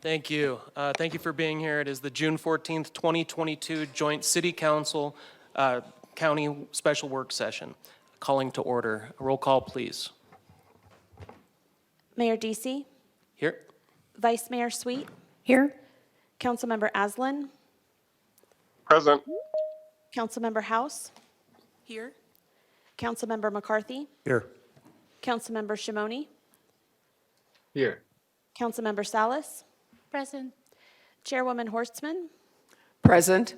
Thank you. Thank you for being here. It is the June 14th, 2022 Joint City Council County Special Work Session. Calling to order. A roll call, please. Mayor Deasy, Here. Vice Mayor Sweet, Here. Councilmember Aslan, Present. Councilmember House, Here. Councilmember McCarthy, Here. Councilmember Shimoni, Here. Councilmember Salas, Present. Chairwoman Horstman, Present.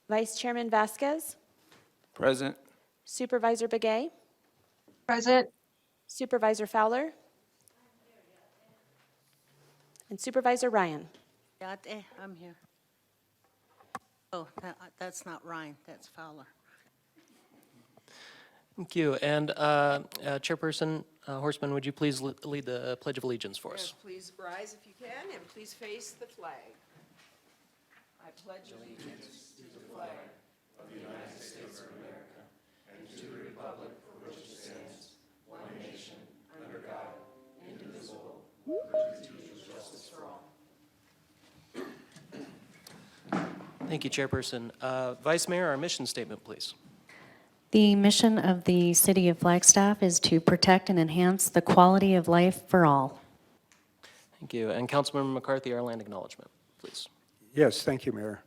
Vice Chairman Vasquez, Present. Supervisor Begay, Present. Supervisor Fowler, and Supervisor Ryan. I'm here. Oh, that's not Ryan, that's Fowler. Thank you. And Chairperson Horstman, would you please lead the Pledge of Allegiance for us? Yes, please rise if you can, and please face the flag. I pledge allegiance to the flag of the United States of America and to the republic for which it stands, one nation, under God, indivisible, with liberty and justice for all. Thank you, Chairperson. Vice Mayor, our mission statement, please. The mission of the City of Flagstaff is to protect and enhance the quality of life for all. Thank you. And Councilmember McCarthy, our land acknowledgement, please. Yes, thank you, Mayor.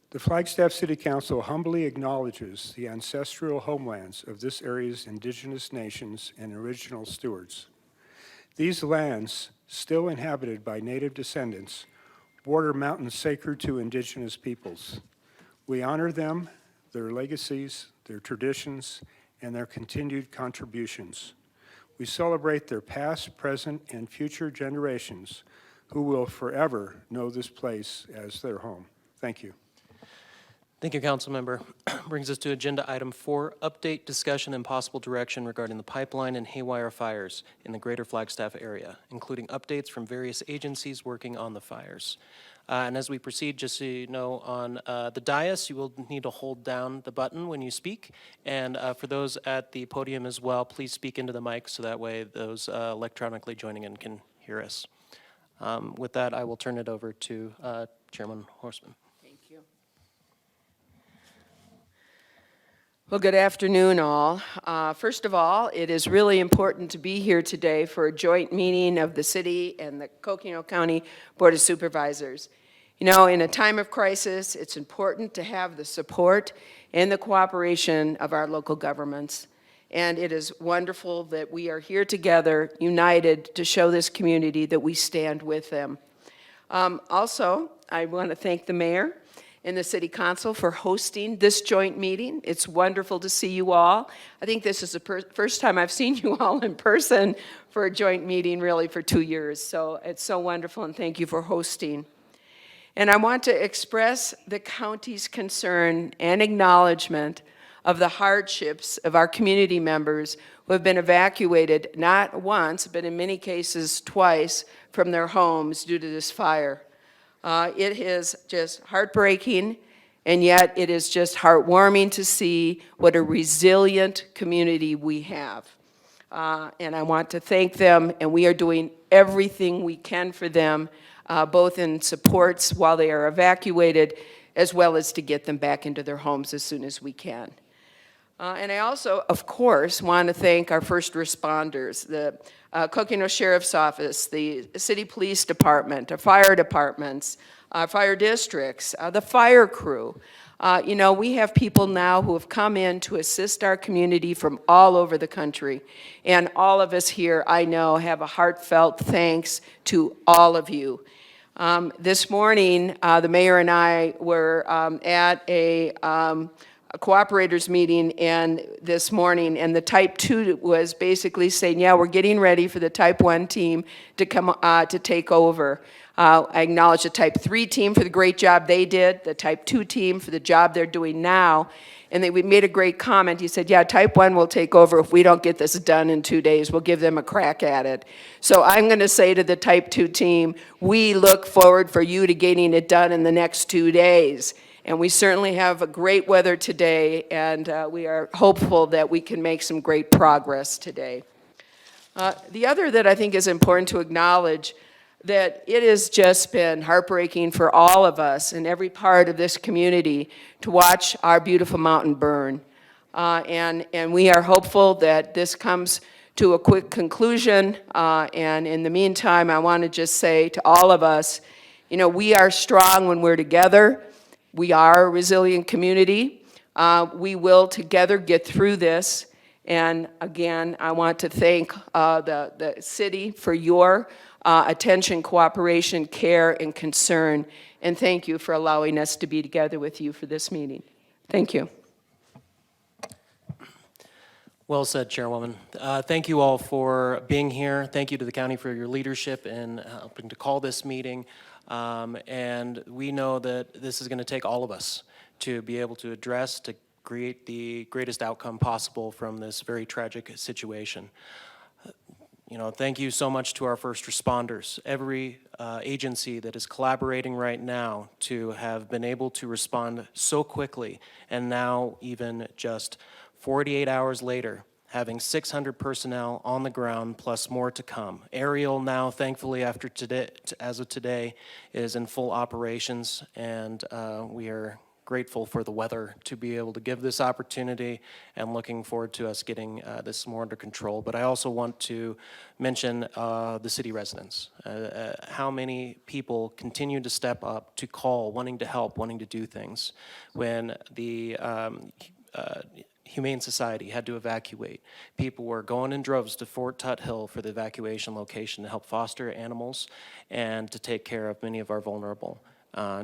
The Flagstaff City Council humbly acknowledges the ancestral homelands of this area's indigenous nations and original stewards. These lands, still inhabited by Native descendants, border mountains sacred to indigenous peoples. We honor them, their legacies, their traditions, and their continued contributions. We celebrate their past, present, and future generations who will forever know this place as their home. Thank you. Thank you, Councilmember. Brings us to Agenda Item 4, update, discussion, and possible direction regarding the pipeline and haywire fires in the greater Flagstaff area, including updates from various agencies working on the fires. And as we proceed, just so you know, on the dais, you will need to hold down the button when you speak. And for those at the podium as well, please speak into the mic so that way those electronically joining in can hear us. With that, I will turn it over to Chairman Horstman. Thank you. Well, good afternoon, all. First of all, it is really important to be here today for a joint meeting of the city and the Coconino County Board of Supervisors. You know, in a time of crisis, it's important to have the support and the cooperation of our local governments. And it is wonderful that we are here together, united, to show this community that we stand with them. Also, I want to thank the mayor and the City Council for hosting this joint meeting. It's wonderful to see you all. I think this is the first time I've seen you all in person for a joint meeting really for 2 years. So it's so wonderful, and thank you for hosting. And I want to express the county's concern and acknowledgement of the hardships of our community members who have been evacuated not once, but in many cases twice from their homes due to this fire. It is just heartbreaking, and yet it is just heartwarming to see what a resilient community we have. And I want to thank them, and we are doing everything we can for them, both in supports while they are evacuated, as well as to get them back into their homes as soon as we can. And I also, of course, want to thank our first responders, the Coconino Sheriff's Office, the City Police Department, our fire departments, our fire districts, the fire crew. You know, we have people now who have come in to assist our community from all over the country. And all of us here, I know, have a heartfelt thanks to all of you. This morning, the mayor and I were at a cooperators meeting and this morning, and the type 2 was basically saying, yeah, we're getting ready for the type 1 team to come to take over. I acknowledge the type 3 team for the great job they did, the type 2 team for the job they're doing now. And we made a great comment. He said, yeah, type 1 will take over if we don't get this done in 2 days. We'll give them a crack at it. So I'm going to say to the type 2 team, we look forward for you to getting it done in the next 2 days. And we certainly have a great weather today, and we are hopeful that we can make some great progress today. The other that I think is important to acknowledge, that it has just been heartbreaking for all of us in every part of this community to watch our beautiful mountain burn. And we are hopeful that this comes to a quick conclusion. And in the meantime, I want to just say to all of us, you know, we are strong when we're together. We are a resilient community. We will together get through this. And again, I want to thank the city for your attention, cooperation, care, and concern. And thank you for allowing us to be together with you for this meeting. Thank you. Well said, Chairwoman. Thank you all for being here. Thank you to the county for your leadership in helping to call this meeting. And we know that this is going to take all of us to be able to address, to create the greatest outcome possible from this very tragic situation. You know, thank you so much to our first responders, every agency that is collaborating right now to have been able to respond so quickly, and now even just 48 hours later, having 600 personnel on the ground plus more to come. Aerial now, thankfully, after today, as of today, is in full operations, and we are grateful for the weather to be able to give this opportunity and looking forward to us getting this more under control. But I also want to mention the city residents. How many people continue to step up, to call, wanting to help, wanting to do things. When the Humane Society had to evacuate, people were going in droves to Fort Tuthill for the evacuation location to help foster animals and to take care of many of our vulnerable.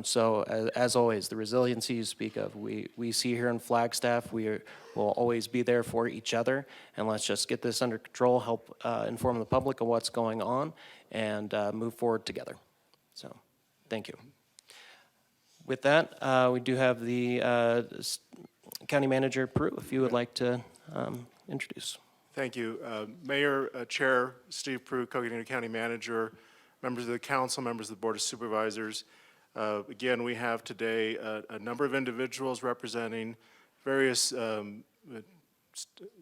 So as always, the resiliency you speak of, we see here in Flagstaff, will always be there for each other, and let's just get this under control, help inform the public of what's going on, and move forward together. So, thank you. With that, we do have the County Manager Peru, if you would like to introduce. Thank you. Mayor, Chair Steve Peru, Coconino County Manager, members of the council, members of the Board of Supervisors. Again, we have today a number of individuals representing various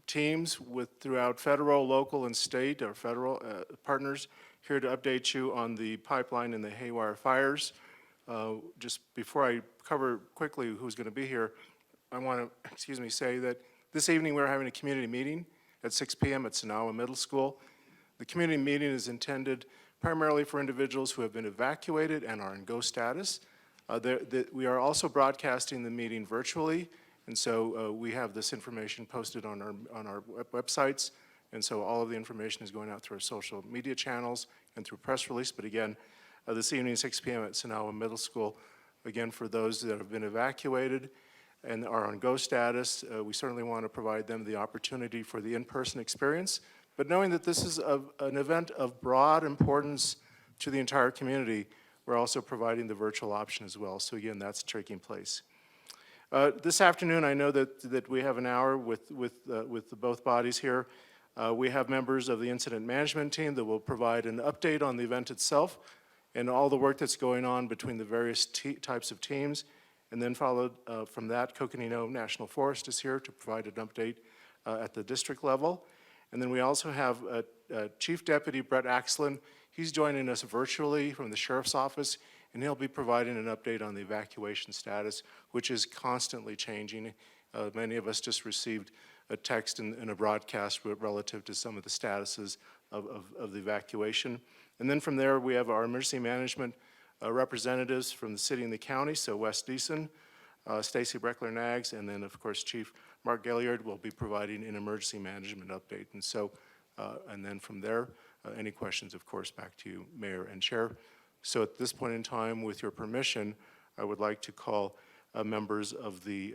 teams throughout federal, local, and state, or federal partners, here to update you on the pipeline and the haywire fires. Just before I cover quickly who's going to be here, I want to, say that this evening we're having a community meeting at 6 p.m. at Sonawa Middle School. The community meeting is intended primarily for individuals who have been evacuated and are in go status. We are also broadcasting the meeting virtually, and so we have this information posted on our websites, and so all of the information is going out through our social media channels and through press release. But again, this evening, 6 p.m. at Sonawa Middle School, again, for those that have been evacuated and are on go status, we certainly want to provide them the opportunity for the in-person experience. But knowing that this is an event of broad importance to the entire community, we're also providing the virtual option as well. So again, that's taking place. This afternoon, I know that we have an hour with both bodies here. We have members of the incident management team that will provide an update on the event itself and all the work that's going on between the various types of teams. And then followed from that, Coconino National Forest is here to provide an update at the district level. And then we also have Chief Deputy Brett Axlin. He's joining us virtually from the Sheriff's Office, and he'll be providing an update on the evacuation status, which is constantly changing. Many of us just received a text and a broadcast relative to some of the statuses of the evacuation. And then from there, we have our emergency management representatives from the city and the county, so Wes Deason, Stacy Breckler-Nags, and then, of course, Chief Mark Galliard will be providing an emergency management update. And so, and then from there, any questions, of course, back to you, Mayor and Chair. So at this point in time, with your permission, I would like to call members of the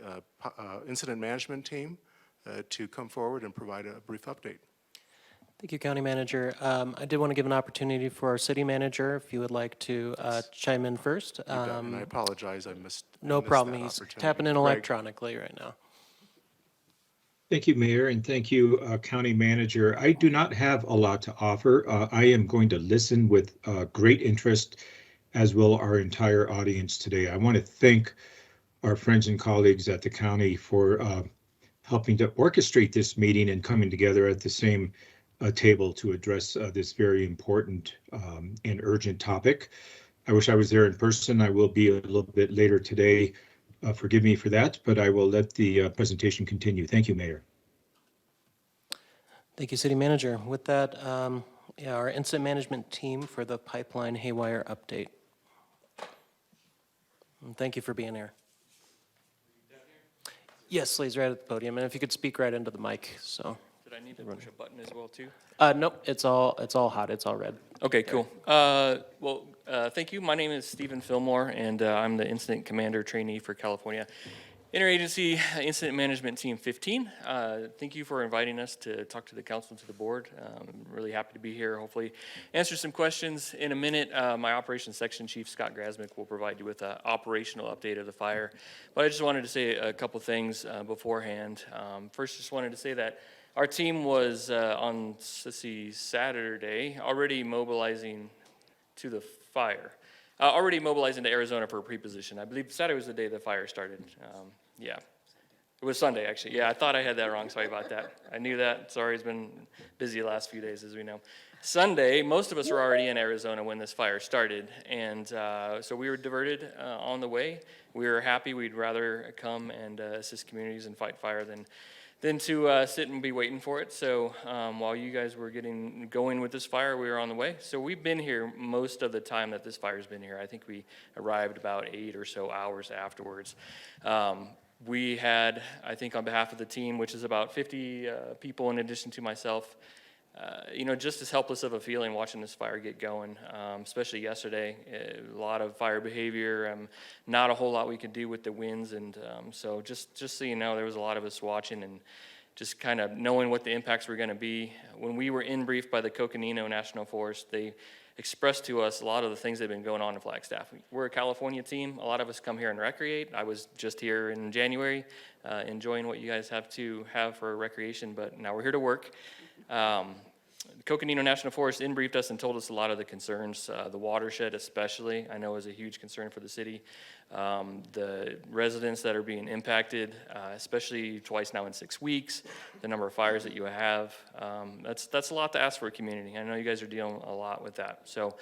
incident management team to come forward and provide a brief update. Thank you, County Manager. I did want to give an opportunity for our city manager, if you would like to chime in first. And I apologize, I missed No that problem. He's opportunity. tapping in Greg. electronically right now. Thank you, Mayor, and thank you, County Manager. I do not have a lot to offer. I am going to listen with great interest, as will our entire audience today. I want to thank our friends and colleagues at the county for helping to orchestrate this meeting and coming together at the same table to address this very important and urgent topic. I wish I was there in person. I will be a little bit later today. Forgive me for that, but I will let the presentation continue. Thank you, Mayor. Thank you, City Manager. With that, yeah, our incident management team for the pipeline haywire update. And thank you for being here. Yes, please, right at the podium, and if you could speak right into the mic, so. Did I need to push a button as well, too? Nope, it's all hot, it's all red. Okay, cool. Thank you. My name is Stephen Fillmore, and I'm the Incident Commander Trainee for California Interagency Incident Management Team 15. Thank you for inviting us to talk to the council and to the board. I'm really happy to be here. Hopefully answer some questions. In a minute, my Operations Section Chief, Scott Grasmick, will provide you with an operational update of the fire. But I just wanted to say a couple things beforehand. First, just wanted to say that our team was on, Saturday, already mobilizing to the fire. Already mobilizing to Arizona for a pre-position. I believe Saturday was the day the fire started. Yeah, it was Sunday, actually. Yeah, I thought I had that wrong. Sorry about that. I knew that. Sorry, it's been busy the last few days, as we know. Sunday, most of us were already in Arizona when this fire started, and so we were diverted on the way. We were happy. We'd rather come and assist communities and fight fire than to sit and be waiting for it. So while you guys were getting going with this fire, we were on the way. So we've been here most of the time that this fire's been here. I think we arrived about 8 or so hours afterwards. We had, I think on behalf of the team, which is about 50 people in addition to myself, just as helpless of a feeling watching this fire get going, especially yesterday. A lot of fire behavior, not a whole lot we could do with the winds, and so just so you know, there was a lot of us watching and just kind of knowing what the impacts were going to be. When we were in briefed by the Coconino National Forest, they expressed to us a lot of the things that have been going on in Flagstaff. We're a California team. A lot of us come here and recreate. I was just here in January, enjoying what you guys have for recreation, but now we're here to work. Coconino National Forest in-briefed us and told us a lot of the concerns, the watershed especially, I know is a huge concern for the city. The residents that are being impacted, especially twice now in 6 weeks, the number of fires that you have, that's a lot to ask for a community. I know you guys are dealing a lot with that. So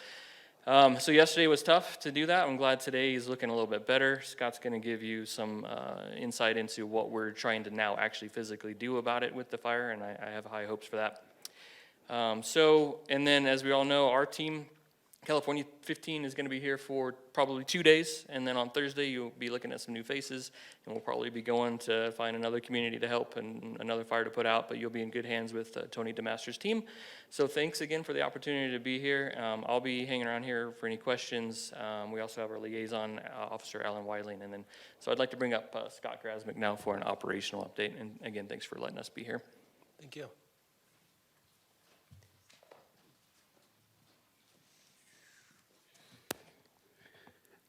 yesterday was tough to do that. I'm glad today is looking a little bit better. Scott's going to give you some insight into what we're trying to now actually physically do about it with the fire, and I have high hopes for that. And then as we all know, our team, California 15, is going to be here for probably 2 days, and then on Thursday you'll be looking at some new faces, and we'll probably be going to find another community to help and another fire to put out, but you'll be in good hands with Tony DeMaster's team. So thanks again for the opportunity to be here. I'll be hanging around here for any questions. We also have our liaison officer, Alan Weiling, and then so I'd like to bring up Scott Grasmick now for an operational update, and again, thanks for letting us be here. Thank you.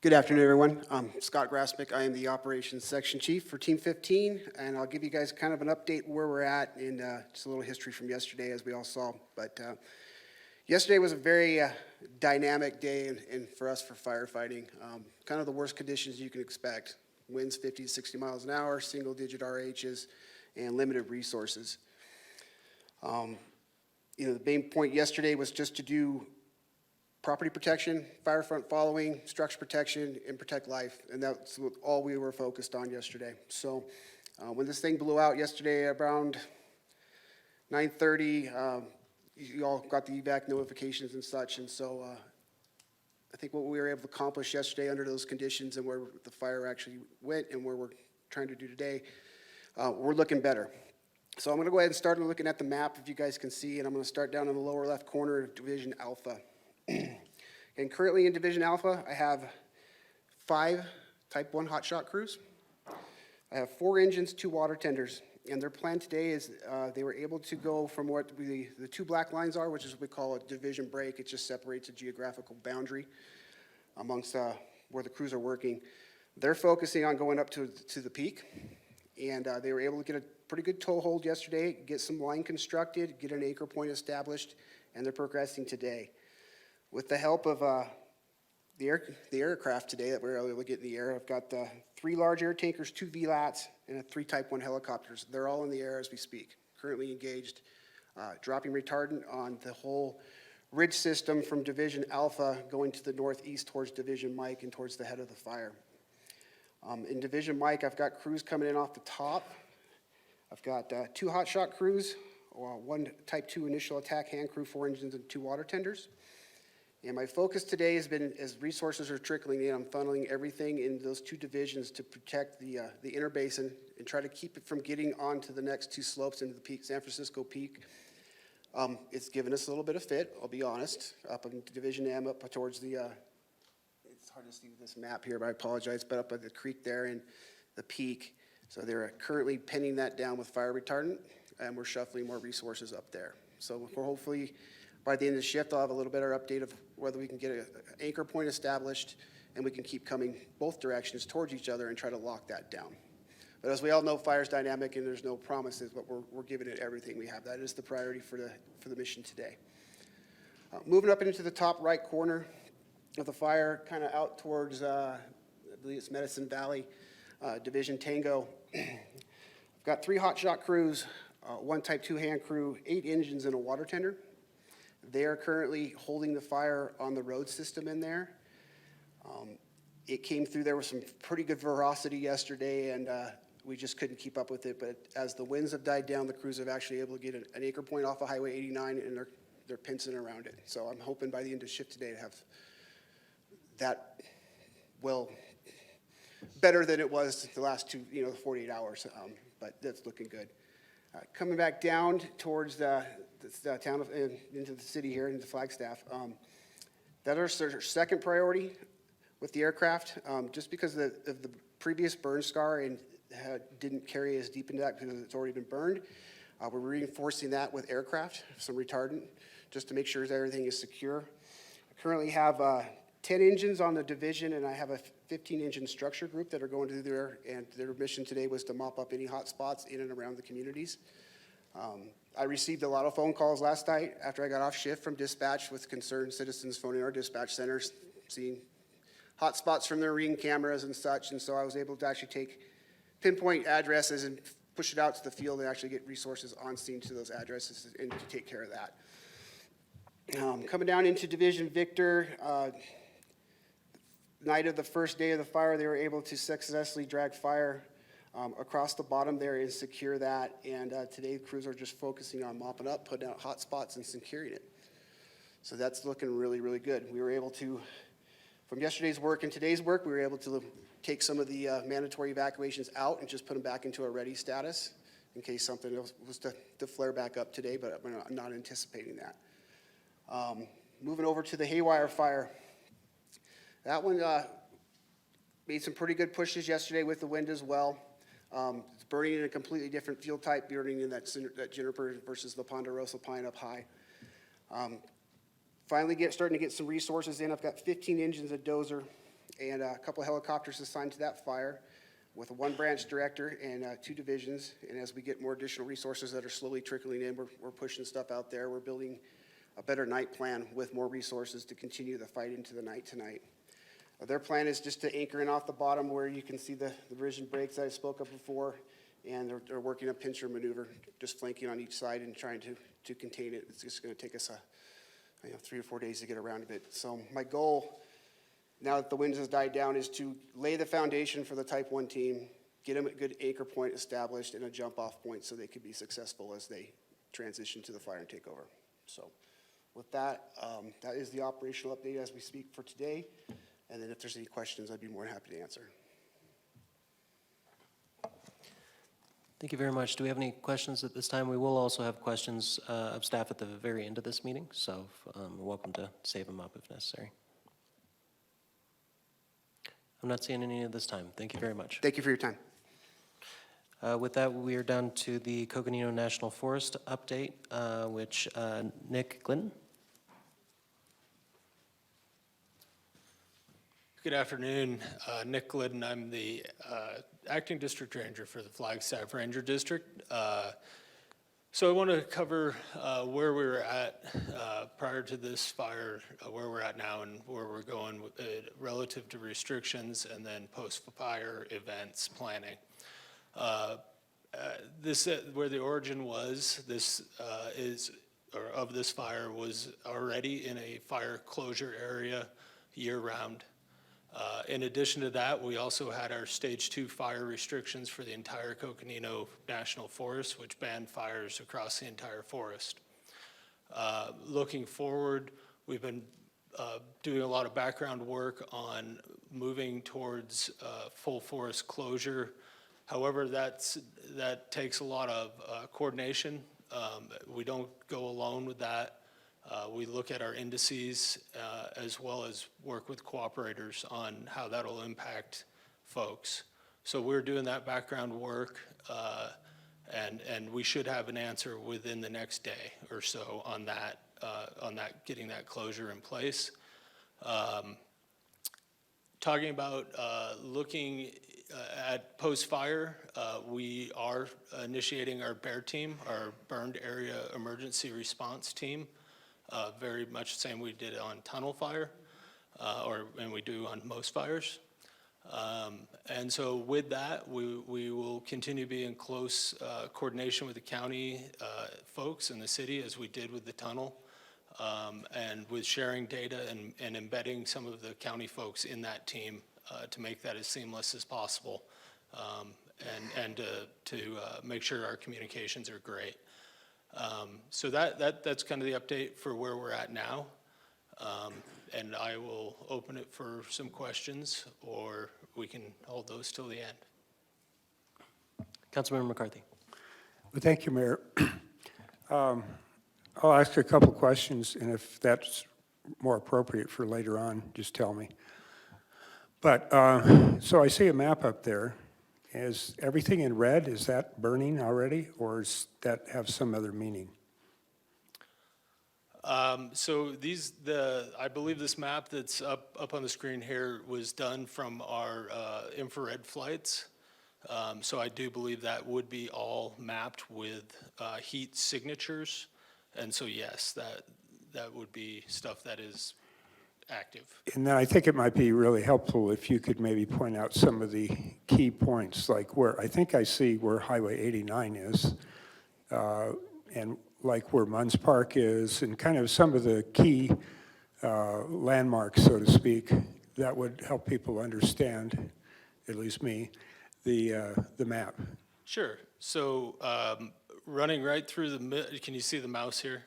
Good afternoon, everyone. I'm Scott Grasmick. I am the Operations Section Chief for Team 15, and I'll give you guys kind of an update where we're at and just a little history from yesterday, as we all saw. But yesterday was a very dynamic day and for us for firefighting. Kind of the worst conditions you can expect. Winds 50 to 60 miles an hour, single-digit RHs, and limited resources. The main point yesterday was just to do property protection, fire front following, structure protection, and protect life. And that's all we were focused on yesterday. So when this thing blew out yesterday around 9:30, you all got the evac notifications and such. And so I think what we were able to accomplish yesterday under those conditions and where the fire actually went and where we're trying to do today, we're looking better. So I'm going to go ahead and start looking at the map, if you guys can see, and I'm going to start down in the lower left corner of Division Alpha. And currently in Division Alpha, I have 5 Type 1 hotshot crews. I have 4 engines, 2 water tenders, and their plan today is they were able to go from what the 2 black lines are, which is what we call a division break. It just separates a geographical boundary amongst where the crews are working. They're focusing on going up to the peak, and they were able to get a pretty good toe hold yesterday, get some line constructed, get an anchor point established, and they're progressing today. With the help of the aircraft today that we were able to get in the air, I've got 3 large air tankers, 2 VLATs, and 3 Type 1 helicopters. They're all in the air as we speak, currently engaged. dropping retardant on the whole ridge system from Division Alpha going to the northeast towards Division Mike and towards the head of the fire. In Division Mike, I've got crews coming in off the top. I've got 2 hotshot crews, 1 Type 2 initial attack hand crew, 4 engines, and 2 water tenders. And my focus today has been, as resources are trickling in, I'm funneling everything in those 2 divisions to protect the inner basin and try to keep it from getting onto the next 2 slopes into the peak, San Francisco Peak. It's given us a little bit of fit, I'll be honest, up in Division M, up towards the, it's hard to see with this map here, but I apologize, but up at the creek there and the peak. So they're currently pinning that down with fire retardant, and we're shuffling more resources up there. So we're hopefully, by the end of the shift, I'll have a little better update of whether we can get an anchor point established and we can keep coming both directions towards each other and try to lock that down. But as we all know, fire's dynamic and there's no promises, but we're giving it everything we have. That is the priority for the mission today. Moving up into the top right corner of the fire, kind of out towards, I believe it's Medicine Valley, Division Tango. I've got 3 hotshot crews, 1 Type 2 hand crew, 8 engines, and a water tender. They are currently holding the fire on the road system in there. It came through, there was some pretty good ferocity yesterday, and we just couldn't keep up with it. But as the winds have died down, the crews have actually able to get an anchor point off of Highway 89, and they're pincing around it. So I'm hoping by the end of shift today to have that, well, better than it was the last 48 hours, but that's looking good. Coming back down towards the town of, into the city here, into Flagstaff, that is our second priority with the aircraft, just because of the previous burn scar and didn't carry as deep into that because it's already been burned. We're reinforcing that with aircraft, some retardant, just to make sure that everything is secure. I currently have 10 engines on the division, and I have a 15-engine structure group that are going through there, and their mission today was to mop up any hot spots in and around the communities. I received a lot of phone calls last night after I got off shift from dispatch with concerned citizens phoning our dispatch centers, seeing hot spots from their ring cameras and such, and so I was able to actually pinpoint addresses and push it out to the field and actually get resources on scene to those addresses and to take care of that. Coming down into Division Victor, night of the first day of the fire, they were able to successfully drag fire across the bottom there and secure that. And today, crews are just focusing on mopping up, putting out hot spots, and securing it. So that's looking really, really good. We were able to, from yesterday's work and today's work, we were able to take some of the mandatory evacuations out and just put them back into a ready status in case something else was to flare back up today, but we're not anticipating that. Moving over to the Haywire fire. That one made some pretty good pushes yesterday with the wind as well. It's burning in a completely different fuel type, burning in that juniper versus the ponderosa pine up high. Finally starting to get some resources in. I've got 15 engines, a dozer, and a couple of helicopters assigned to that fire with a 1 branch director and 2 divisions. And as we get more additional resources that are slowly trickling in, we're pushing stuff out there. We're building a better night plan with more resources to continue the fight into the night tonight. Their plan is just to anchor in off the bottom where you can see the revision breaks that I spoke of before, and they're working a pincer maneuver, just flanking on each side and trying to contain it. It's just going to take us 3 or 4 days to get around it. So my goal, now that the wind has died down, is to lay the foundation for the Type 1 team, get them a good anchor point established and a jump-off point so they could be successful as they transition to the fire and take over. So with that, that is the operational update as we speak for today. And then if there's any questions, I'd be more than happy to answer. Thank you very much. Do we have any questions at this time? We will also have questions of staff at the very end of this meeting, so you're welcome to save them up if necessary. I'm not seeing any at this time. Thank you very much. Thank you for your time. With that, we are down to the Coconino National Forest update, which Nick Glidden. Good afternoon, Nick Glidden. I'm the acting district ranger for the Flagstaff Ranger District. So I want to cover where we were at prior to this fire, where we're at now, and where we're going with, relative to restrictions, and then post-fire events planning. This, where the origin was, this of this fire was already in a fire closure area year-round. In addition to that, we also had our Stage 2 fire restrictions for the entire Coconino National Forest, which banned fires across the entire forest. Looking forward, we've been doing a lot of background work on moving towards full forest closure. However, that takes a lot of coordination. We don't go alone with that. We look at our indices as well as work with cooperators on how that'll impact folks. So we're doing that background work, and we should have an answer within the next day or so on that, getting that closure in place. Talking about looking at post-fire, we are initiating our BEAR team, our Burned Area Emergency Response Team, very much the same we did on tunnel fire, and we do on most fires. And so with that, we will continue to be in close coordination with the county folks and the city as we did with the tunnel, and with sharing data and embedding some of the county folks in that team to make that as seamless as possible, and to make sure our communications are great. So that's kind of the update for where we're at now. And I will open it for some questions, or we can hold those till the end. Councilmember McCarthy. Well, thank you, Mayor. I'll ask a couple questions, and if that's more appropriate for later on, just tell me. But, so I see a map up there. Is everything in red, is that burning already, or does that have some other meaning? So I believe this map that's up on the screen here was done from our infrared flights. So I do believe that would be all mapped with heat signatures. And so yes, that would be stuff that is active. And then I think it might be really helpful if you could maybe point out some of the key points, like where, I think I see where Highway 89 is, and like where Munns Park is, and kind of some of the key landmarks, so to speak, that would help people understand, at least me, the map. Sure. So running right through can you see the mouse here?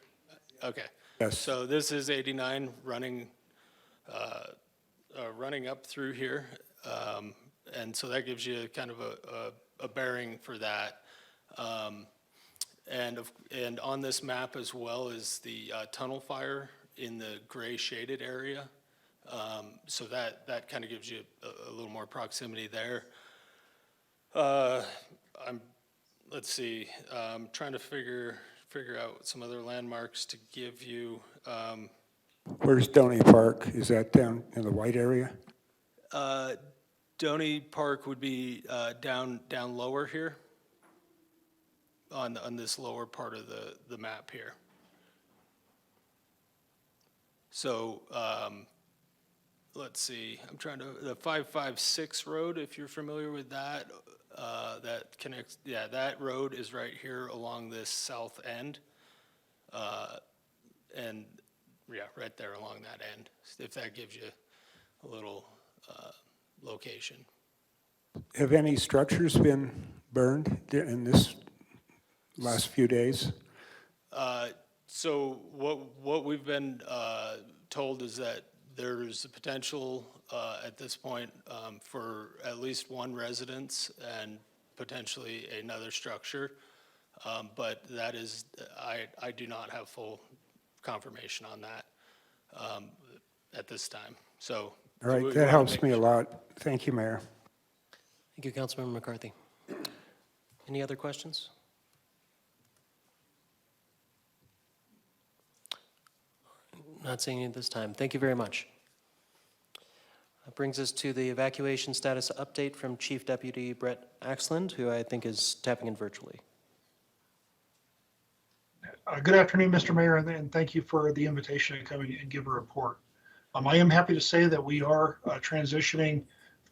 Okay. Yes. So this is 89 running up through here. And so that gives you kind of a bearing for that. And on this map as well is the tunnel fire in the gray shaded area. So that kind of gives you a little more proximity there. Let's see, I'm trying to figure out some other landmarks to give you. Where's Doney Park? Is that down in the white area? Doney Park would be down lower here on this lower part of the map here. So let's see, the 556 road, if you're familiar with that, that connects, yeah, that road is right here along this south end. And yeah, right there along that end, if that gives you a little location. Have any structures been burned in this last few days? So what we've been told is that there's a potential at this point for at least one residence and potentially another structure. But that is, I do not have full confirmation on that at this time. So. All right, that helps me a lot. Thank you, Mayor. Thank you, Councilmember McCarthy. Any other questions? Not seeing any at this time. Thank you very much. That brings us to the evacuation status update from Chief Deputy Brett Axland, who I think is tapping in virtually. Good afternoon, Mr. Mayor, and thank you for the invitation to come and give a report. I am happy to say that we are transitioning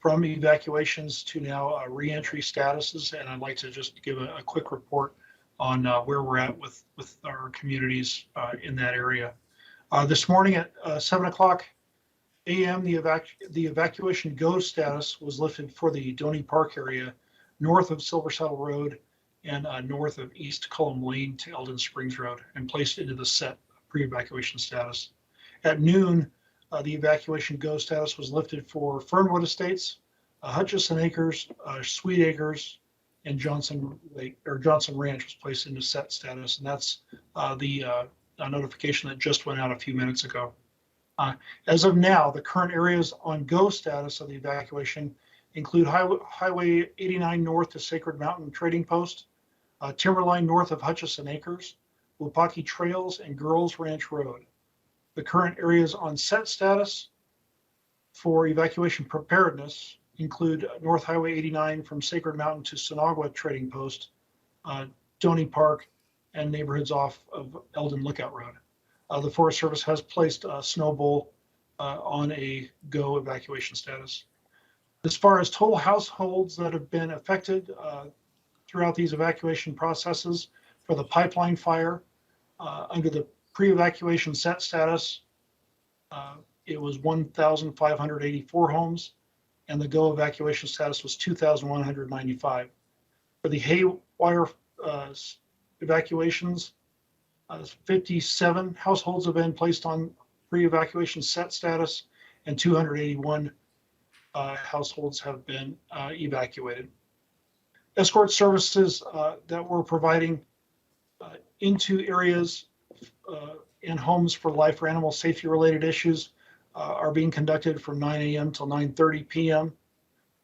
from evacuations to now reentry statuses, and I'd like to just give a quick report on where we're at with our communities in that area. This morning at 7 o'clock a.m., the evacuation go status was lifted for the Donny Park area, north of Silver Saddle Road and north of East Cullum Lane to Eldon Springs Road, and placed into the set pre-evacuation status. At noon, the evacuation go status was lifted for Fernwood Estates, Hutchison Acres, Sweet Acres, and Johnson Ranch was placed into set status, and that's the notification that just went out a few minutes ago. As of now, the current areas on go status of the evacuation include Highway 89 north to Sacred Mountain Trading Post, Timberline north of Hutchison Acres, Wapaki Trails, and Girls Ranch Road. The current areas on set status for evacuation preparedness include North Highway 89 from Sacred Mountain to Sonagwa Trading Post, Donny Park, and neighborhoods off of Eldon Lookout Road. The Forest Service has placed Snowbowl on a go evacuation status. As far as total households that have been affected throughout these evacuation processes for the pipeline fire, under the pre-evacuation set status, it was 1,584 homes, and the go evacuation status was 2,195. For the haywire evacuations, 57 households have been placed on pre-evacuation set status, and 281 households have been evacuated. Escort services that we're providing into areas and homes for life or animal safety related issues are being conducted from 9 a.m. till 9:30 p.m.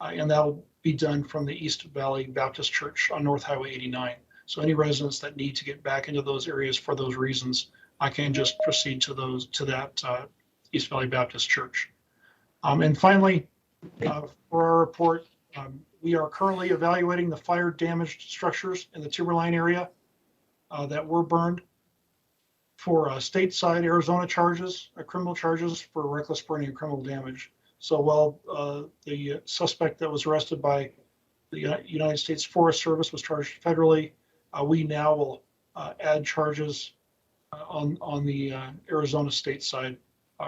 And that will be done from the East Valley Baptist Church on North Highway 89. So any residents that need to get back into those areas for those reasons, I can just proceed to that East Valley Baptist Church. And finally, for our report, we are currently evaluating the fire damaged structures in the Timberline area that were burned for stateside Arizona charges, criminal charges for reckless burning and criminal damage. So while the suspect that was arrested by the United States Forest Service was charged federally, we now will add charges on the Arizona state side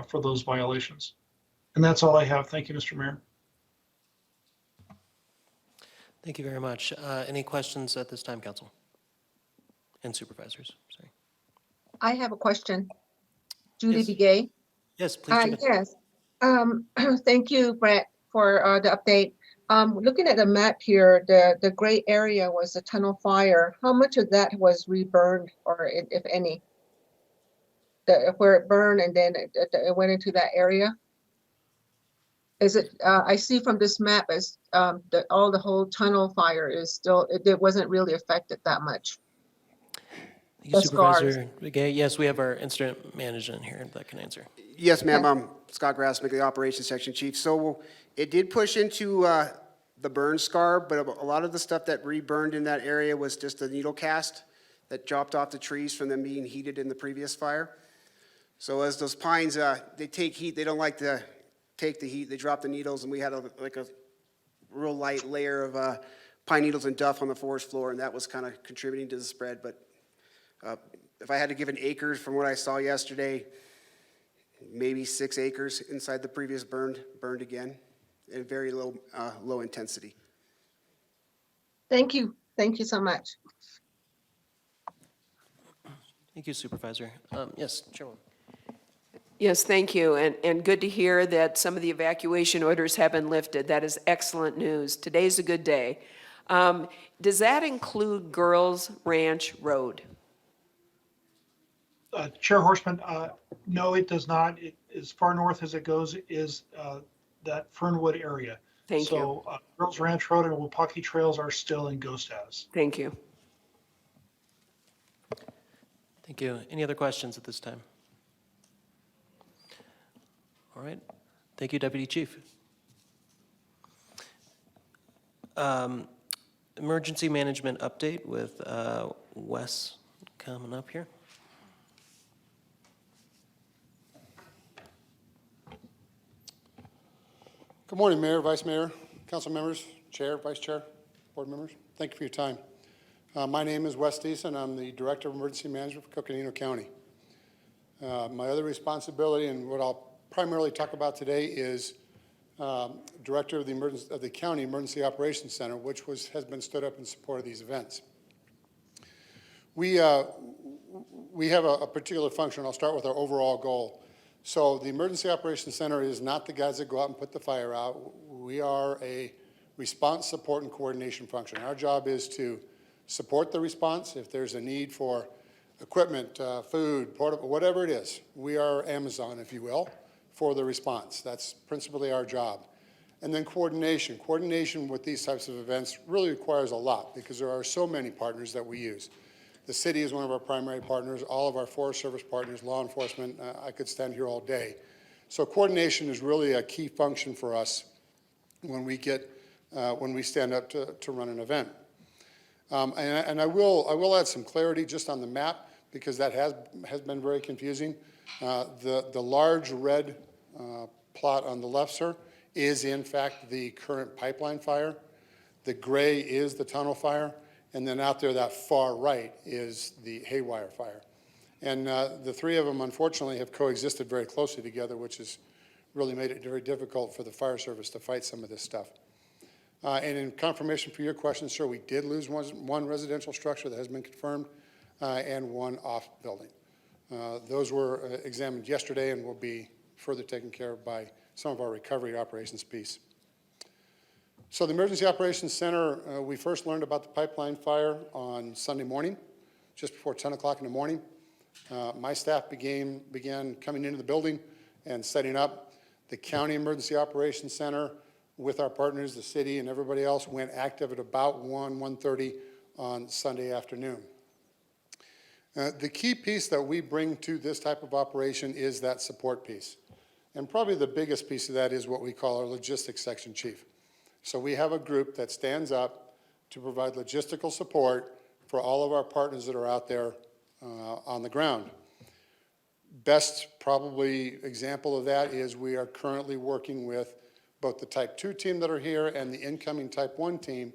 for those violations. And that's all I have. Thank you, Mr. Mayor. Thank you very much. Any questions at this time, Council? And Supervisors, sorry. I have a question. Judy Yes. Begay. Yes, please. Yes. Thank you, Brett, for the update. Looking at the map here, the gray area was the tunnel fire. How much of that was reburned, or if any? Where it burned and then it went into that area? Is it? I see from this map as that all the whole tunnel fire is still. It wasn't really affected that much. Thank you, Supervisor Begay. Yes, we have our incident management here that can answer. Yes, ma'am. I'm Scott Grassmick, the Operations Section Chief. So it did push into the burn scar, but a lot of the stuff that reburned in that area was just the needle cast that dropped off the trees from them being heated in the previous fire. So as those pines, they take heat, they don't like to take the heat. They drop the needles, and we had a real light layer of pine needles and duff on the forest floor, and that was kind of contributing to the spread. But if I had to give an acres from what I saw yesterday, maybe 6 acres inside the previous burned again, and very low intensity. Thank you. Thank you so much. Thank you, Supervisor. Yes, Chairwoman. Yes, thank you, and good to hear that some of the evacuation orders have been lifted. That is excellent news. Today's a good day. Does that include Girls Ranch Road? Chair Horstman, no, it does not. As far north as it goes is that Fernwood area. Thank you. So Girls Ranch Road and Wapaki Trails are still in go status. Thank you. Thank you. Any other questions at this time? All right. Thank you, Deputy Chief. Emergency management update with Wes coming up here. Good morning, Mayor, Vice Mayor, Council members, Chair, Vice Chair, Board members, thank you for your time. My name is Wes Deason. I'm the Director of Emergency Management for Coconino County. My other responsibility and what I'll primarily talk about today is Director of the County Emergency Operations Center, which has been stood up in support of these events. We have a particular function. I'll start with our overall goal. So the Emergency Operations Center is not the guys that go out and put the fire out. We are a response, support, and coordination function. Our job is to support the response. If there's a need for equipment, food, portable, whatever it is, we are Amazon, if you will, for the response. That's principally our job. And then coordination. Coordination with these types of events really requires a lot because there are so many partners that we use. The city is one of our primary partners, all of our Forest Service partners, law enforcement. I could stand here all day. So coordination is really a key function for us when we stand up to run an event. And I will add some clarity just on the map because that has been very confusing. The large red plot on the left, sir, is in fact the current pipeline fire. The gray is the tunnel fire. And then out there, that far right is the haywire fire. And the three of them, unfortunately, have coexisted very closely together, which has really made it very difficult for the fire service to fight some of this stuff. And in confirmation for your question, sir, we did lose one residential structure that has been confirmed and one off building. Those were examined yesterday and will be further taken care of by some of our recovery operations piece. So the Emergency Operations Center, we first learned about the pipeline fire on Sunday morning, just before 10 o'clock in the morning. My staff began coming into the building and setting up. The County Emergency Operations Center, with our partners, the city and everybody else, went active at about 1:30 on Sunday afternoon. The key piece that we bring to this type of operation is that support piece. And probably the biggest piece of that is what we call our logistics section chief. So we have a group that stands up to provide logistical support for all of our partners that are out there on the ground. Best probably example of that is we are currently working with both the Type 2 team that are here and the incoming Type 1 team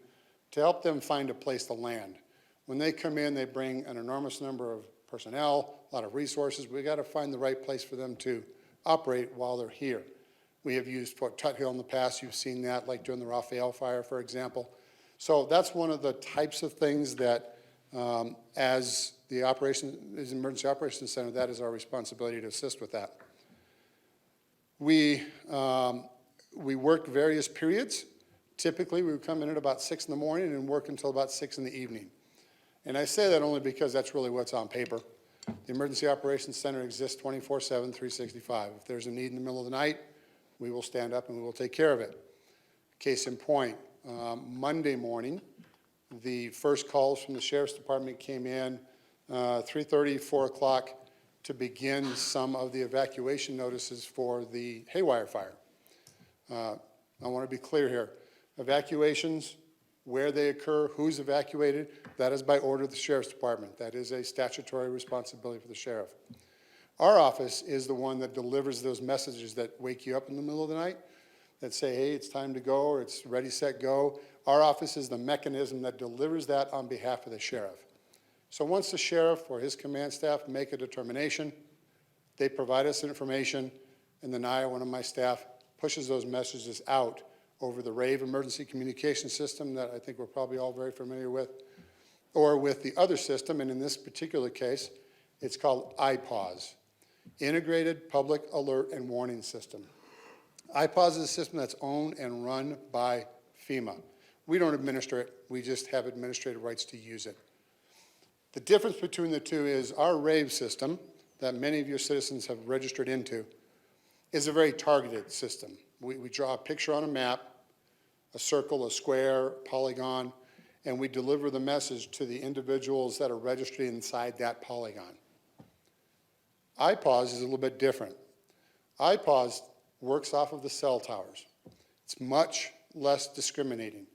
to help them find a place to land. When they come in, they bring an enormous number of personnel, a lot of resources. We got to find the right place for them to operate while they're here. We have used Fort Tuthill in the past. You've seen that, like during the Raphael fire, for example. So that's one of the types of things that, as the Emergency Operations Center, that is our responsibility to assist with that. We work various periods. Typically, we would come in at about 6 in the morning and work until about 6 in the evening. And I say that only because that's really what's on paper. The Emergency Operations Center exists 24/7, 365. If there's a need in the middle of the night, we will stand up and we will take care of it. Case in point, Monday morning, the first calls from the Sheriff's Department came in 3:30, 4 o'clock to begin some of the evacuation notices for the haywire fire. I want to be clear here. Evacuations, where they occur, who's evacuated, that is by order of the Sheriff's Department. That is a statutory responsibility for the sheriff. Our office is the one that delivers those messages that wake you up in the middle of the night, that say, hey, it's time to go, or it's ready, set, go. Our office is the mechanism that delivers that on behalf of the sheriff. So once the sheriff or his command staff make a determination, they provide us information, and then I, one of my staff, pushes those messages out over the RAVE emergency communication system that I think we're probably all very familiar with, or with the other system, and in this particular case, it's called IPAWS, Integrated Public Alert and Warning System. IPAWS is a system that's owned and run by FEMA. We don't administer it, we just have administrative rights to use it. The difference between the two is our RAVE system, that many of your citizens have registered into, is a very targeted system. We draw a picture on a map, a circle, a square, polygon, and we deliver the message to the individuals that are registered inside that polygon. IPAWS is a little bit different. IPAWS works off of the cell towers. It's much less discriminating.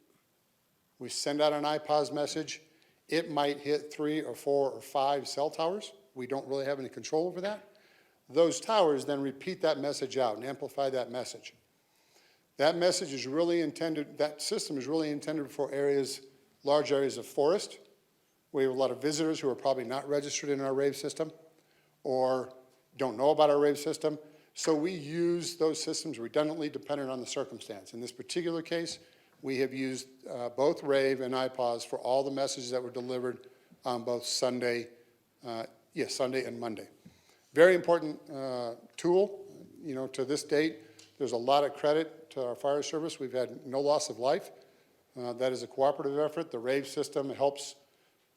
We send out an IPAWS message. It might hit 3 or 4 or 5 cell towers. We don't really have any control over that. Those towers then repeat that message out and amplify that message. That message is really intended, that system is really intended for areas, large areas of forest. We have a lot of visitors who are probably not registered in our rave system or don't know about our rave system. So we use those systems redundantly depending on the circumstance. In this particular case, we have used both rave and iPause for all the messages that were delivered on both Sunday and Monday. Very important tool, you know, to this date. There's a lot of credit to our fire service. We've had no loss of life. That is a cooperative effort. The rave system helps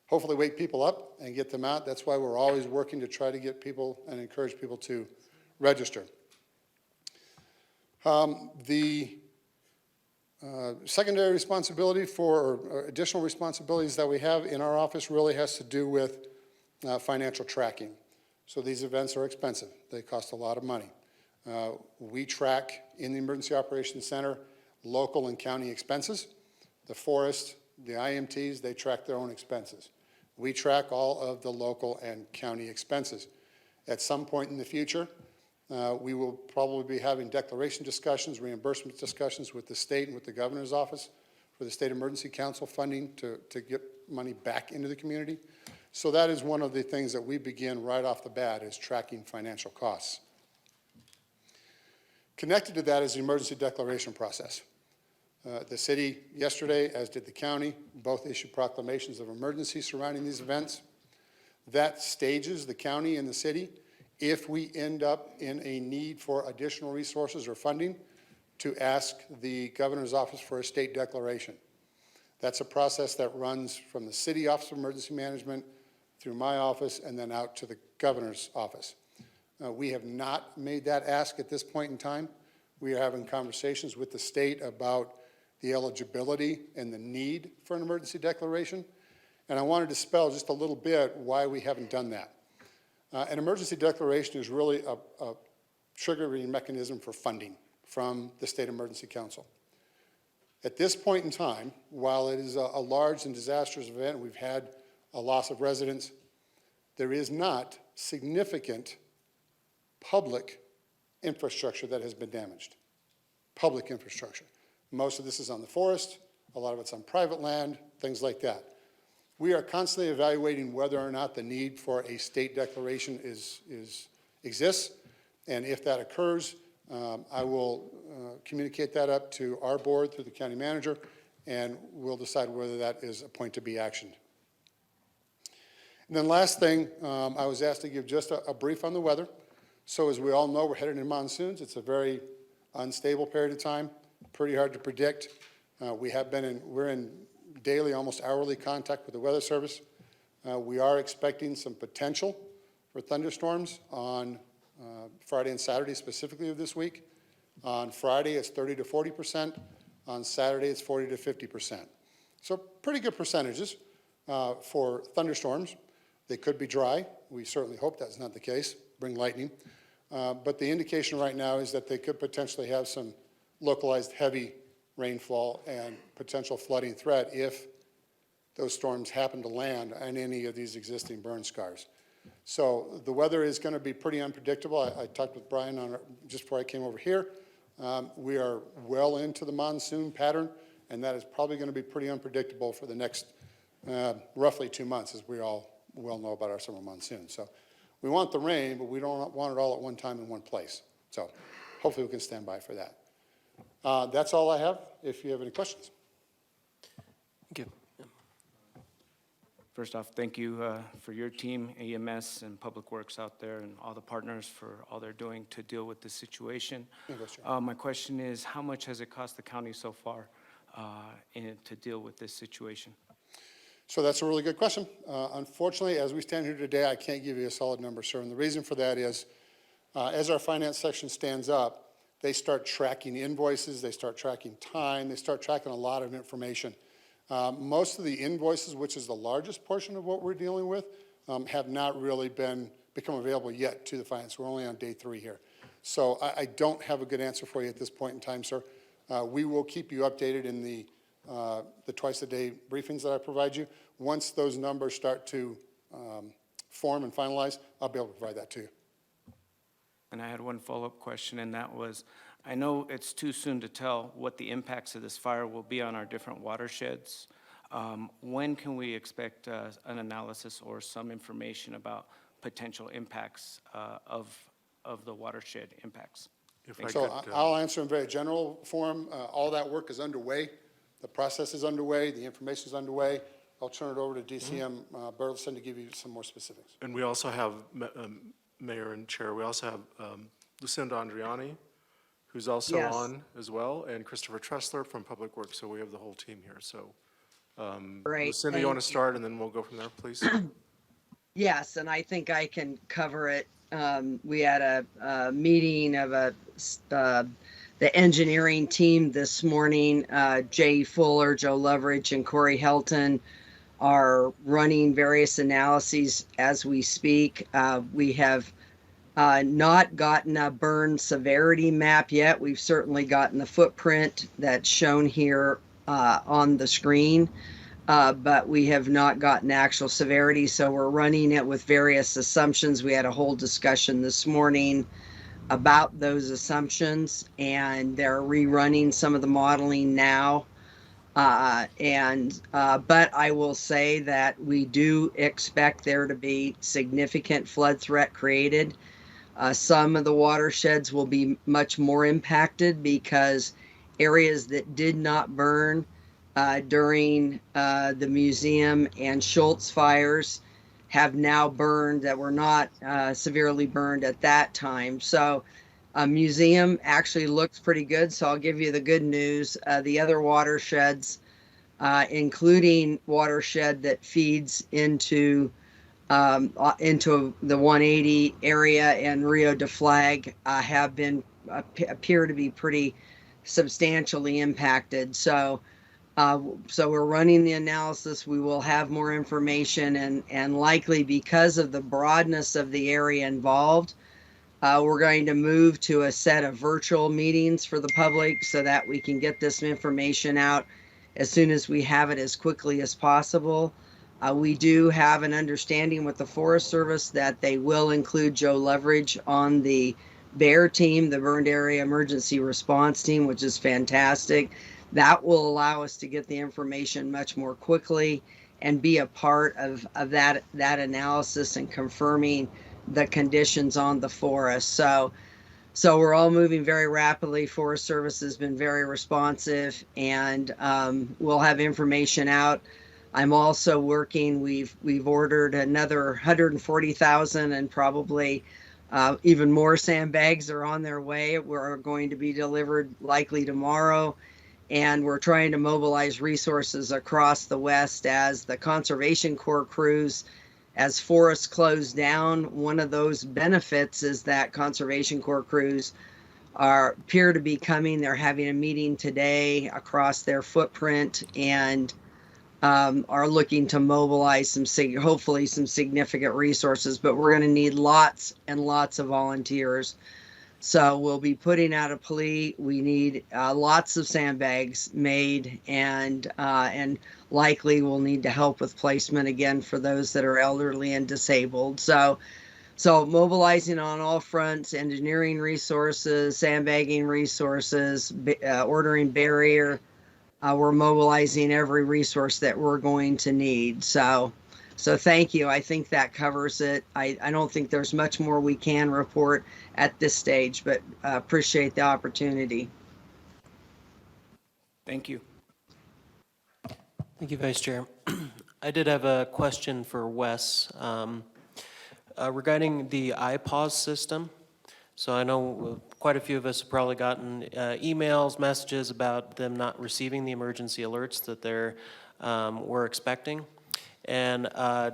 hopefully wake people up and get them out. That's why we're always working to try to get people and encourage people to register. The secondary responsibility or additional responsibilities that we have in our office really has to do with financial tracking. So these events are expensive. They cost a lot of money. We track in the Emergency Operations Center local and county expenses. The forest, the IMTs, they track their own expenses. We track all of the local and county expenses. At some point in the future, we will probably be having declaration discussions, reimbursement discussions with the state and with the governor's office for the State Emergency Council funding to get money back into the community. So that is one of the things that we begin right off the bat is tracking financial costs. Connected to that is the emergency declaration process. The city yesterday, as did the county, both issued proclamations of emergency surrounding these events. That stages the county and the city if we end up in a need for additional resources or funding to ask the governor's office for a state declaration. That's a process that runs from the City Office of Emergency Management through my office and then out to the governor's office. We have not made that ask at this point in time. We are having conversations with the state about the eligibility and the need for an emergency declaration. And I wanted to spell just a little bit why we haven't done that. An emergency declaration is really a triggering mechanism for funding from the State Emergency Council. At this point in time, while it is a large and disastrous event, we've had a loss of residents, there is not significant public infrastructure that has been damaged. Public infrastructure. Most of this is on the forest, a lot of it's on private land, things like that. We are constantly evaluating whether or not the need for a state declaration exists, and if that occurs, I will communicate that up to our board through the county manager, and we'll decide whether that is a point to be actioned. And then last thing, I was asked to give just a brief on the weather. So as we all know, we're headed into monsoons. It's a very unstable period of time, pretty hard to predict. We're in daily, almost hourly contact with the Weather Service. We are expecting some potential for thunderstorms on Friday and Saturday, specifically of this week. On Friday, it's 30 to 40%. On Saturday, it's 40 to 50%. So pretty good percentages for thunderstorms. They could be dry. We certainly hope that's not the case, bring lightning. But the indication right now is that they could potentially have some localized heavy rainfall and potential flooding threat if those storms happen to land on any of these existing burn scars. So the weather is going to be pretty unpredictable. I talked with Brian on it just before I came over here. We are well into the monsoon pattern, and that is probably going to be pretty unpredictable for the next roughly 2 months, as we all well know about our summer monsoon. So we want the rain, but we don't want it all at one time in one place. So hopefully we can stand by for that. That's all I have. If you have any questions. Thank you. First off, thank you for your team, EMS and Public Works out there, and all the partners for all they're doing to deal with this situation. My question is, how much has it cost the county so far to deal with this situation? So that's a really good question. Unfortunately, as we stand here today, I can't give you a solid number, sir. And the reason for that is, as our finance section stands up, they start tracking invoices, they start tracking time, they start tracking a lot of information. Most of the invoices, which is the largest portion of what we're dealing with, have not really become available yet to the finance. We're only on day 3 here. So I don't have a good answer for you at this point in time, sir. We will keep you updated in the twice-a-day briefings that I provide you. Once those numbers start to form and finalize, I'll be able to provide that to you. And I had one follow-up question, and that was, I know it's too soon to tell what the impacts of this fire will be on our different watersheds. When can we expect an analysis or some information about potential impacts of the watershed impacts? So I'll answer in very general form. All that work is underway. The process is underway. The information is underway. I'll turn it over to DCM Burleson to give you some more specifics. And we also have, Mayor and Chair, we also have Lucinda Andriani, who's also Yes. on as well, and Christopher Tressler from Public Works. So we have the whole team here. So Great, Lucinda, you want to thank you. start, and then we'll go from there, please? Yes, and I think I can cover it. We had a meeting of the engineering team this morning. Jay Fuller, Joe Loveridge, and Corey Helton are running various analyses as we speak. We have not gotten a burn severity map yet. We've certainly gotten the footprint that's shown here on the screen. But we have not gotten actual severity, so we're running it with various assumptions. We had a whole discussion this morning about those assumptions, and they're rerunning some of the modeling now. But I will say that we do expect there to be significant flood threat created. Some of the watersheds will be much more impacted because areas that did not burn during the museum and Schultz fires have now burned that were not severely burned at that time. So a museum actually looks pretty good. So I'll give you the good news. The other watersheds, including watershed that feeds into the 180 area and Rio de Flag, have been appear to be pretty substantially impacted. So we're running the analysis. We will have more information, and likely because of the broadness of the area involved, we're going to move to a set of virtual meetings for the public so that we can get this information out as soon as we have it, as quickly as possible. We do have an understanding with the Forest Service that they will include Joe Loveridge on the BEAR team, the Burned Area Emergency Response Team, which is fantastic. That will allow us to get the information much more quickly and be a part of that analysis and confirming the conditions on the forest. So we're all moving very rapidly. Forest Service has been very responsive, and we'll have information out. I'm also working, we've ordered another 140,000 and probably even more sandbags are on their way. We're going to be delivered likely tomorrow. And we're trying to mobilize resources across the West as the Conservation Corps crews, as forests close down. One of those benefits is that Conservation Corps crews appear to be coming. They're having a meeting today across their footprint and are looking to mobilize hopefully some significant resources, but we're going to need lots and lots of volunteers. So we'll be putting out a plea. We need lots of sandbags made, and likely we'll need to help with placement again for those that are elderly and disabled. So mobilizing on all fronts: engineering resources, sandbagging resources, ordering barrier. We're mobilizing every resource that we're going to need. So thank you. I think that covers it. I don't think there's much more we can report at this stage, but appreciate the opportunity. Thank you. Thank you, Vice Chair. I did have a question for Wes regarding the iPause system. So I know quite a few of us have probably gotten emails, messages about them not receiving the emergency alerts that we're expecting. And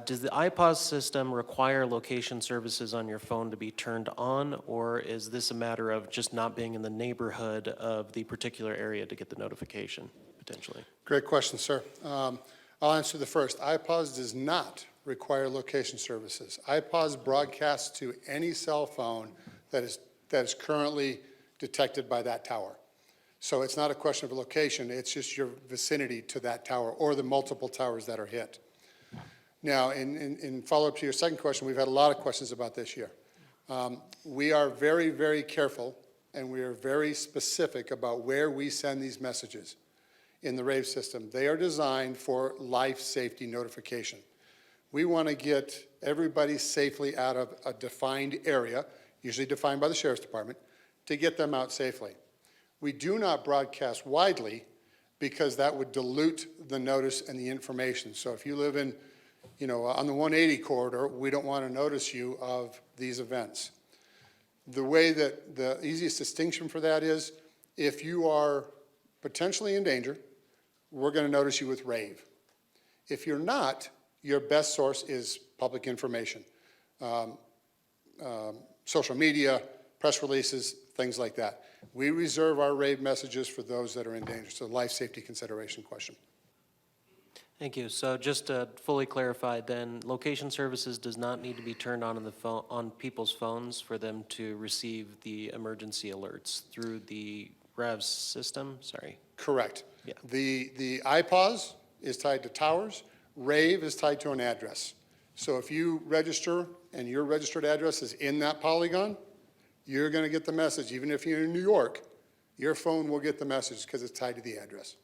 does the iPause system require location services on your phone to be turned on, or is this a matter of just not being in the neighborhood of the particular area to get the notification, potentially? Great question, sir. I'll answer the first. iPause does not require location services. iPause broadcasts to any cell phone that is currently detected by that tower. So it's not a question of location, it's just your vicinity to that tower or the multiple towers that are hit. Now, in follow-up to your second question, we've had a lot of questions about this year. We are very, very careful and we are very specific about where we send these messages in the RAVE system. They are designed for life safety notification. We want to get everybody safely out of a defined area, usually defined by the Sheriff's Department, to get them out safely. We do not broadcast widely because that would dilute the notice and the information. So if you live in, on the 180 corridor, we don't want to notice you of these events. The way that the easiest distinction for that is, if you are potentially in danger, we're going to notice you with RAVE. If you're not, your best source is public information, social media, press releases, things like that. We reserve our RAVE messages for those that are in danger. So life safety consideration question. Thank you. So just to fully clarify then, location services does not need to be turned on in the phone, on people's phones for them to receive the emergency alerts through the RAV system? Sorry. Correct. Yeah. The iPause is tied to towers. RAVE is tied to an address. So if you register and your registered address is in that polygon, you're going to get the message. Even if you're in New York, your phone will get the message because it's tied to the address.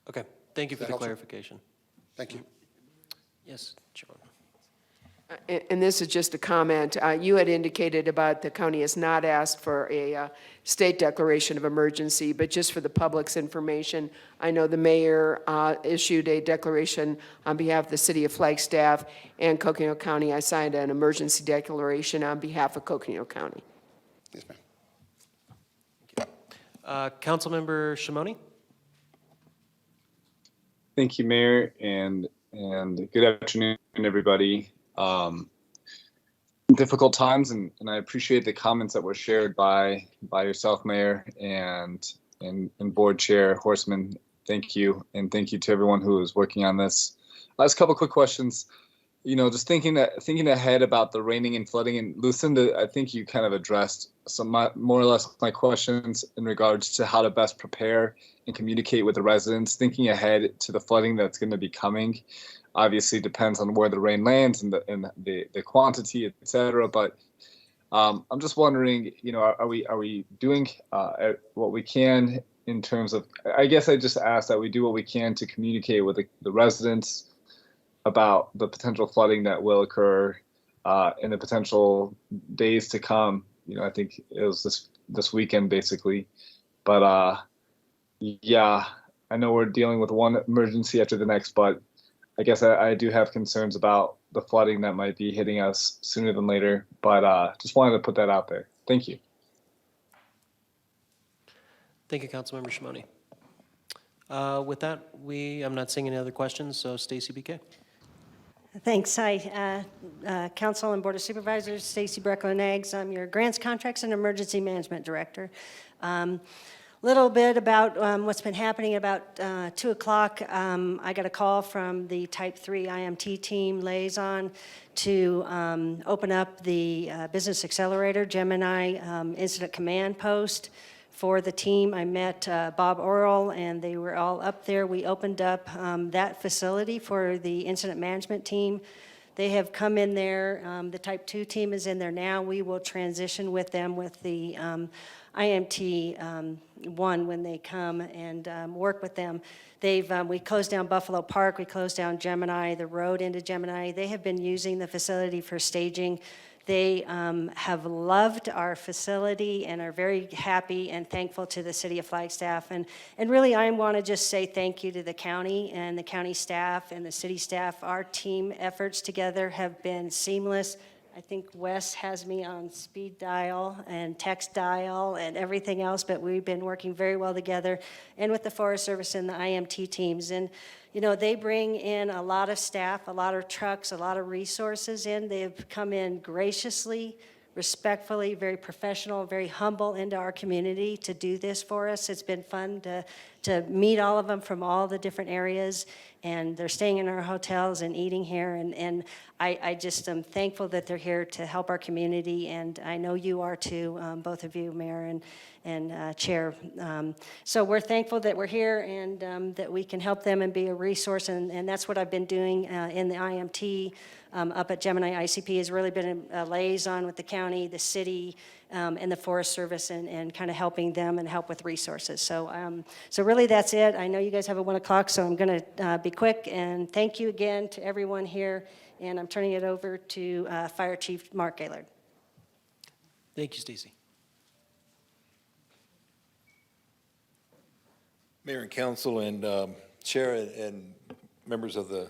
Okay. Thank you for That the helps you? clarification. Thank you. Yes, Chairman. And this is just a comment. You had indicated about the county has not asked for a state declaration of emergency, but just for the public's information, I know the mayor issued a declaration on behalf of the city of Flagstaff and Coconino County. I signed an emergency declaration on behalf of Coconino County. Yes, ma'am. Councilmember Shimoni? Thank you, Mayor, and good afternoon, everybody. Difficult times, and I appreciate the comments that were shared by yourself, Mayor, and Board Chair Horstman. Thank you, and thank you to everyone who is working on this. Last couple quick questions. Just thinking ahead about the raining and flooding, and Lucinda, I think you kind of addressed more or less my questions in regards to how to best prepare and communicate with the residents. Thinking ahead to the flooding that's going to be coming, obviously depends on where the rain lands and the quantity, et cetera. But I'm just wondering, are we doing what we can in terms of? I guess I just asked that we do what we can to communicate with the residents about the potential flooding that will occur in the potential days to come. I think it was this weekend basically. But yeah, I know we're dealing with one emergency after the next, but I guess I do have concerns about the flooding that might be hitting us sooner than later. But just wanted to put that out there. Thank you. Thank you, Councilmember Shimoni. With that, I'm not seeing any other questions, so Stacy BK. Thanks. Hi, Council and Board of Supervisors, Stacy Brecko-Nags. I'm your Grants, Contracts, and Emergency Management Director. Little bit about what's been happening. About 2 o'clock, I got a call from the Type 3 IMT team liaison to open up the Business Accelerator Gemini Incident Command Post for the team. I met Bob Orrell, and they were all up there. We opened up that facility for the incident management team. They have come in there. The Type 2 team is in there now. We will transition with them with the IMT 1 when they come and work with them. We closed down Buffalo Park. We closed down Gemini, the road into Gemini. They have been using the facility for staging. They have loved our facility and are very happy and thankful to the city of Flagstaff. And really, I want to just say thank you to the county and the county staff and the city staff. Our team efforts together have been seamless. I think Wes has me on speed dial and text dial and everything else, but we've been working very well together, and with the Forest Service and the IMT teams. And they bring in a lot of staff, a lot of trucks, a lot of resources in. They've come in graciously, respectfully, very professional, very humble into our community to do this for us. It's been fun to meet all of them from all the different areas, and they're staying in our hotels and eating here. And I just am thankful that they're here to help our community, and I know you are too, both of you, Mayor Chair. So we're thankful that we're here and that we can help them and be a resource, and that's what I've been doing in the IMT up at Gemini ICP, has really been a liaison with the county, the city, and the Forest Service, and kind of helping them and help with resources. So, so really that's it. I know you guys have a 1 o'clock, so I'm going to be quick, and thank you again to everyone here, and I'm turning it over to Fire Chief Mark Gaylord. Thank you, Stacy. Mayor and Council and Chair and members of the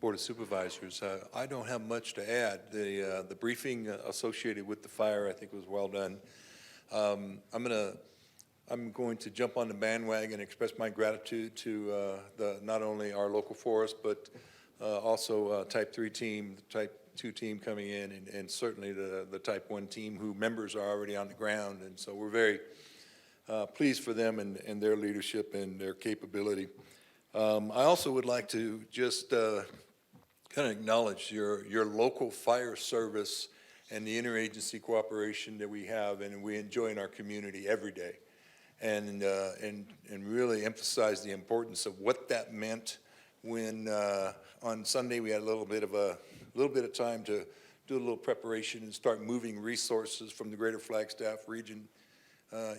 Board of Supervisors, I don't have much to add. The briefing associated with the fire, I think, was well done. I'm going to jump on the bandwagon and express my gratitude to not only our local forest, but also Type 3 team, the Type 2 team coming in, and certainly the Type 1 team, who members are already on the ground. And so we're very pleased for them and their leadership and their capability. I also would like to just kind of acknowledge your local fire service and the interagency cooperation that we have and we enjoy in our community every day, and really emphasize the importance of what that meant when on Sunday we had a little bit of time to do a little preparation and start moving resources from the greater Flagstaff region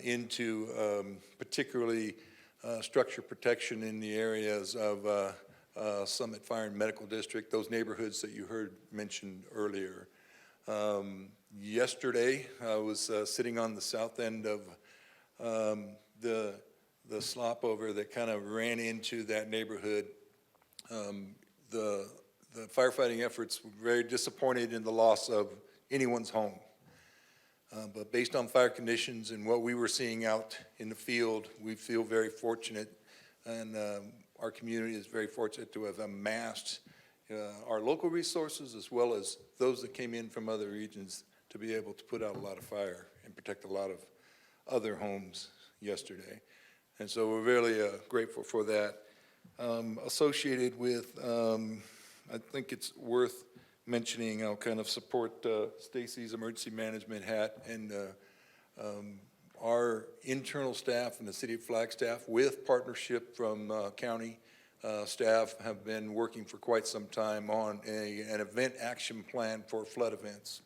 into particularly structure protection in the areas of Summit Fire and Medical District, those neighborhoods that you heard mentioned earlier. Yesterday, I was sitting on the south end of the slop over that kind of ran into that neighborhood. The firefighting efforts were very disappointed in the loss of anyone's home. But based on fire conditions and what we were seeing out in the field, we feel very fortunate, and our community is very fortunate to have amassed our local resources as well as those that came in from other regions to be able to put out a lot of fire and protect a lot of other homes yesterday. And so we're really grateful for that. Associated with, I think it's worth mentioning, I'll kind of support Stacy's emergency management hat, and our internal staff in the city of Flagstaff, with partnership from county staff, have been working for quite some time on an event action plan for flood events.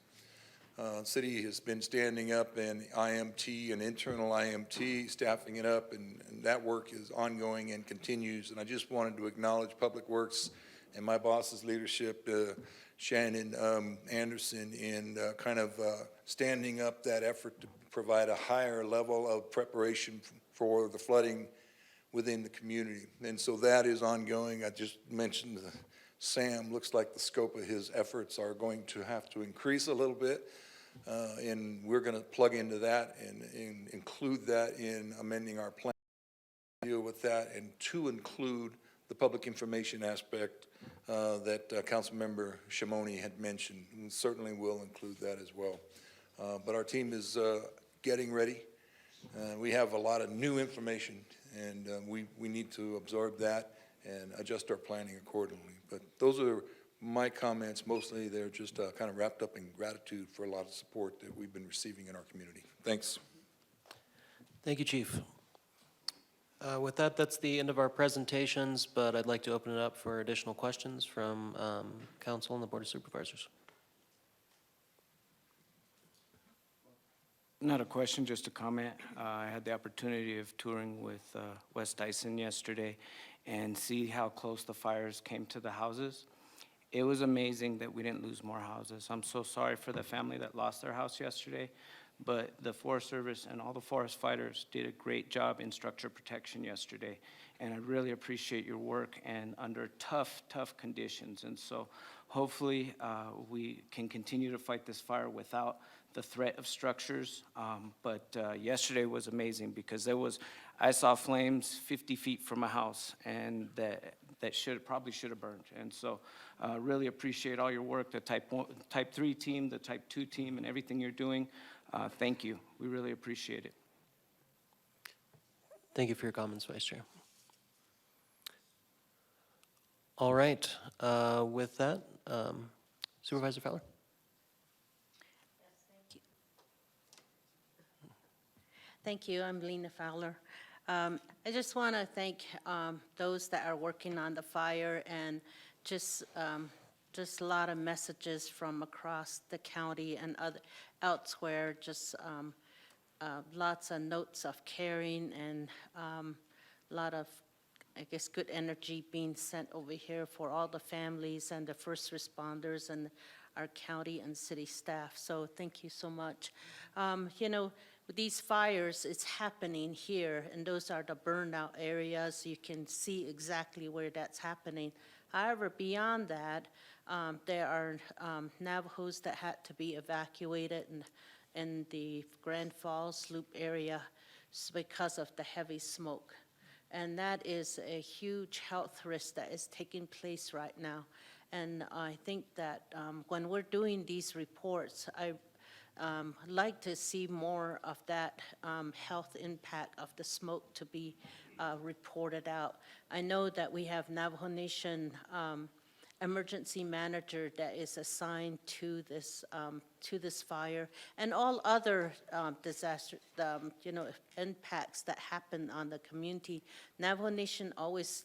City has been standing up an IMT, an internal IMT, staffing it up, and that work is ongoing and continues. And I just wanted to acknowledge Public Works and my boss's leadership, Shannon Anderson, in kind of standing up that effort to provide a higher level of preparation for the flooding within the community. And so that is ongoing. I just mentioned Sam, looks like the scope of his efforts are going to have to increase a little bit. And we're going to plug into that and include that in amending our plan to deal with that, and to include the public information aspect that Councilmember Shimoni had mentioned. And certainly will include that as well. But our team is getting ready. We have a lot of new information, and we need to absorb that and adjust our planning accordingly. But those are my comments. Mostly they're just kind of wrapped up in gratitude for a lot of support that we've been receiving in our community. Thanks. Thank you, Chief. With that, that's the end of our presentations, but I'd like to open it up for additional questions from Council and the Board of Supervisors. Not a question, just a comment. I had the opportunity of touring with Wes Dyson yesterday and see how close the fires came to the houses. It was amazing that we didn't lose more houses. I'm so sorry for the family that lost their house yesterday, but the Forest Service and all the forest fighters did a great job in structure protection yesterday. And I really appreciate your work and under tough, tough conditions. And so hopefully we can continue to fight this fire without the threat of structures. But yesterday was amazing because I saw flames 50 feet from a house, and that probably should have burned. And so really appreciate all your work, the Type 3 team, the Type 2 team, and everything you're doing. Thank you. We really appreciate it. Thank you for your comments, Vice Chair. All right. With that, Supervisor Fowler. Thank you. I'm Lena Fowler. I just want to thank those that are working on the fire and just a lot of messages from across the county and elsewhere. Just lots of notes of caring and a lot of, I guess, good energy being sent over here for all the families and the first responders and our county and city staff. So thank you so much. You know, with these fires, it's happening here, and those are the burned out areas. You can see exactly where that's happening. However, beyond that, there are Navajos that had to be evacuated in the Grand Falls Loop area because of the heavy smoke. And that is a huge health risk that is taking place right now. And I think that when we're doing these reports, I like to see more of that health impact of the smoke to be reported out. I know that we have Navajo Nation emergency manager that is assigned to this fire and all other disaster, impacts that happen on the community. Navajo Nation always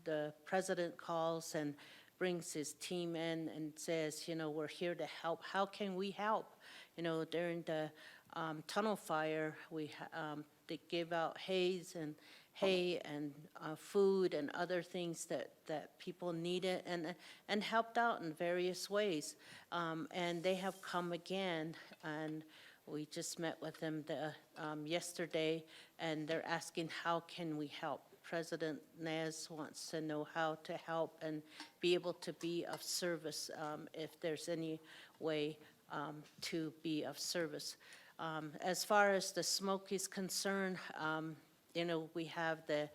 the president calls and brings his team in and says, we're here to help. How can we help? During the tunnel fire, they gave out hay and food and other things that people needed and helped out in various ways. And they have come again, and we just met with them yesterday, and they're asking, how can we help? President Nez wants to know how to help and be able to be of service if there's any way to be of service. As far as the smoke is concerned, we have the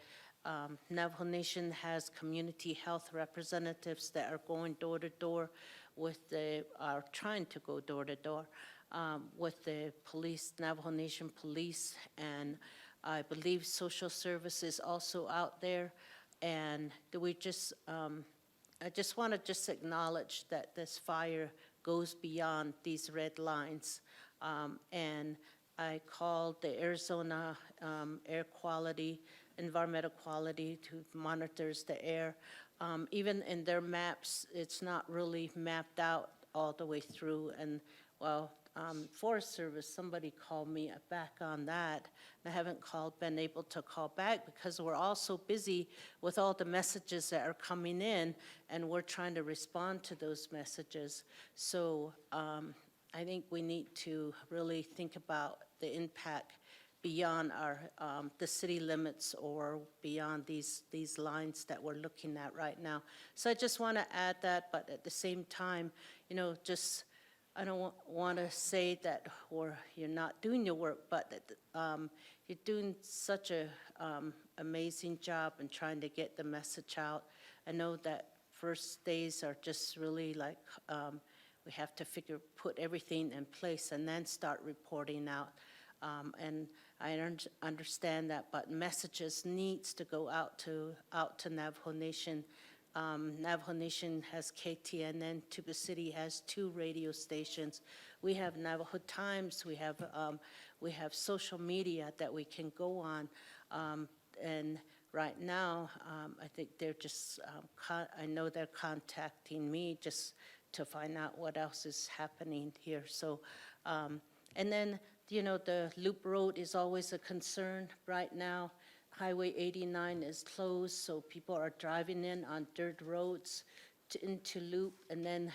Navajo Nation has community health representatives that are going door to door are trying to go door to door with the police, Navajo Nation police, and I believe social services also out there. And I just want to just acknowledge that this fire goes beyond these red lines. And I called the Arizona air quality, environmental quality, who monitors the air. Even in their maps, it's not really mapped out all the way through. And well, Forest Service, somebody called me back on that. I haven't been able to call back because we're all so busy with all the messages that are coming in, and we're trying to respond to those messages. So I think we need to really think about the impact beyond the city limits or beyond these lines that we're looking at right now. So I just want to add that, but at the same time, I don't want to say that you're not doing your work, but that you're doing such a amazing job in trying to get the message out. I know that first days are just really like we have to put everything in place and then start reporting out. And I understand that, but messages needs to go out to Navajo Nation. Navajo Nation has KTNN, Tuba City has 2 radio stations. We have Navajo Times, we have social media that we can go on. And right now, I think they're just, I know they're contacting me just to find out what else is happening here. So, and then, the loop road is always a concern right now. Highway 89 is closed, so people are driving in on dirt roads into Loop and then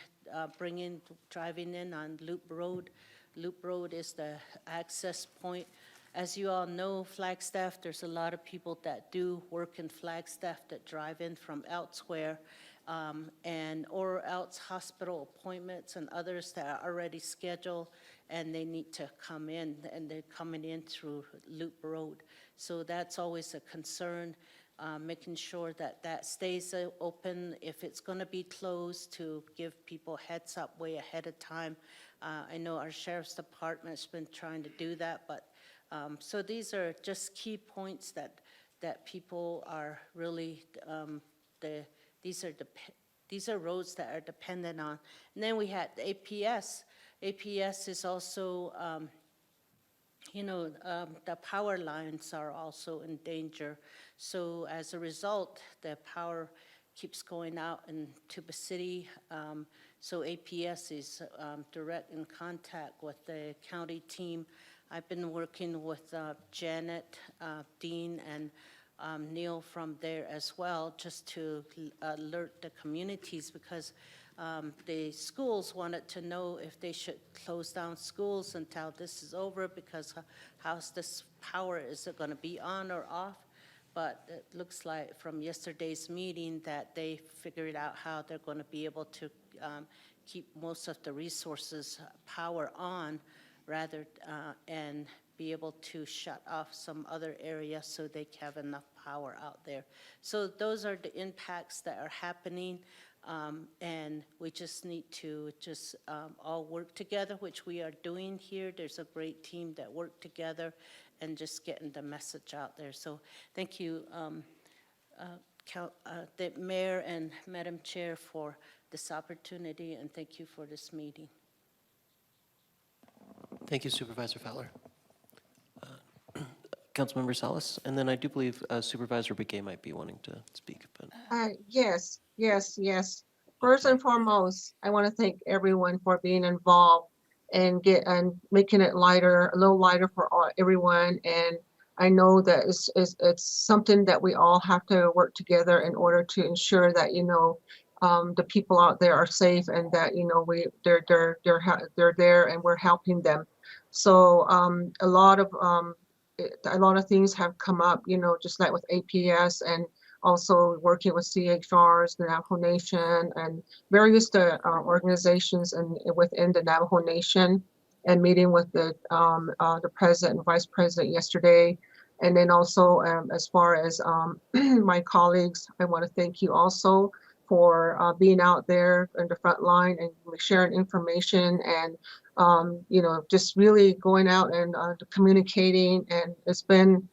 driving in on Loop Road. Loop Road is the access point. As you all know, Flagstaff, there's a lot of people that do work in Flagstaff that drive in from elsewhere, or else hospital appointments and others that are already scheduled, and they need to come in, and they're coming in through Loop Road. So that's always a concern, making sure that stays open. If it's going to be closed, to give people heads up way ahead of time. I know our Sheriff's Department's been trying to do that, but so these are just key points that people are really, these are roads that are dependent on. And then we had the APS. APS is also the power lines are also in danger. So as a result, the power keeps going out into the city. So APS is direct in contact with the county team. I've been working with Janet, Dean, and Neil from there as well, just to alert the communities, because the schools wanted to know if they should close down schools until this is over, because how's this power, is it going to be on or off? But it looks like from yesterday's meeting that they figured out how they're going to be able to keep most of the resources power on, rather and be able to shut off some other areas so they have enough power out there. So those are the impacts that are happening. And we just need to all work together, which we are doing here. There's a great team that work together and just getting the message out there. So thank you, the Mayor and Madam Chair, for this opportunity, and thank you for this meeting. Thank you, Supervisor Fowler. Councilmember Salas, and then I do believe Supervisor Begay might be wanting to speak. But Yes, yes, yes. First and foremost, I want to thank everyone for being involved and making it lighter, a little lighter for everyone. And I know that it's something that we all have to work together in order to ensure that, the people out there are safe, and that, they're there and we're helping them. So a lot of things have come up, just like with APS, and also working with CHRs, the Navajo Nation, and various organizations within the Navajo Nation, and meeting with the president and vice president yesterday. And then also, as far as my colleagues, I want to thank you also for being out there in the front line and sharing information, and just really going out and communicating. And it's been,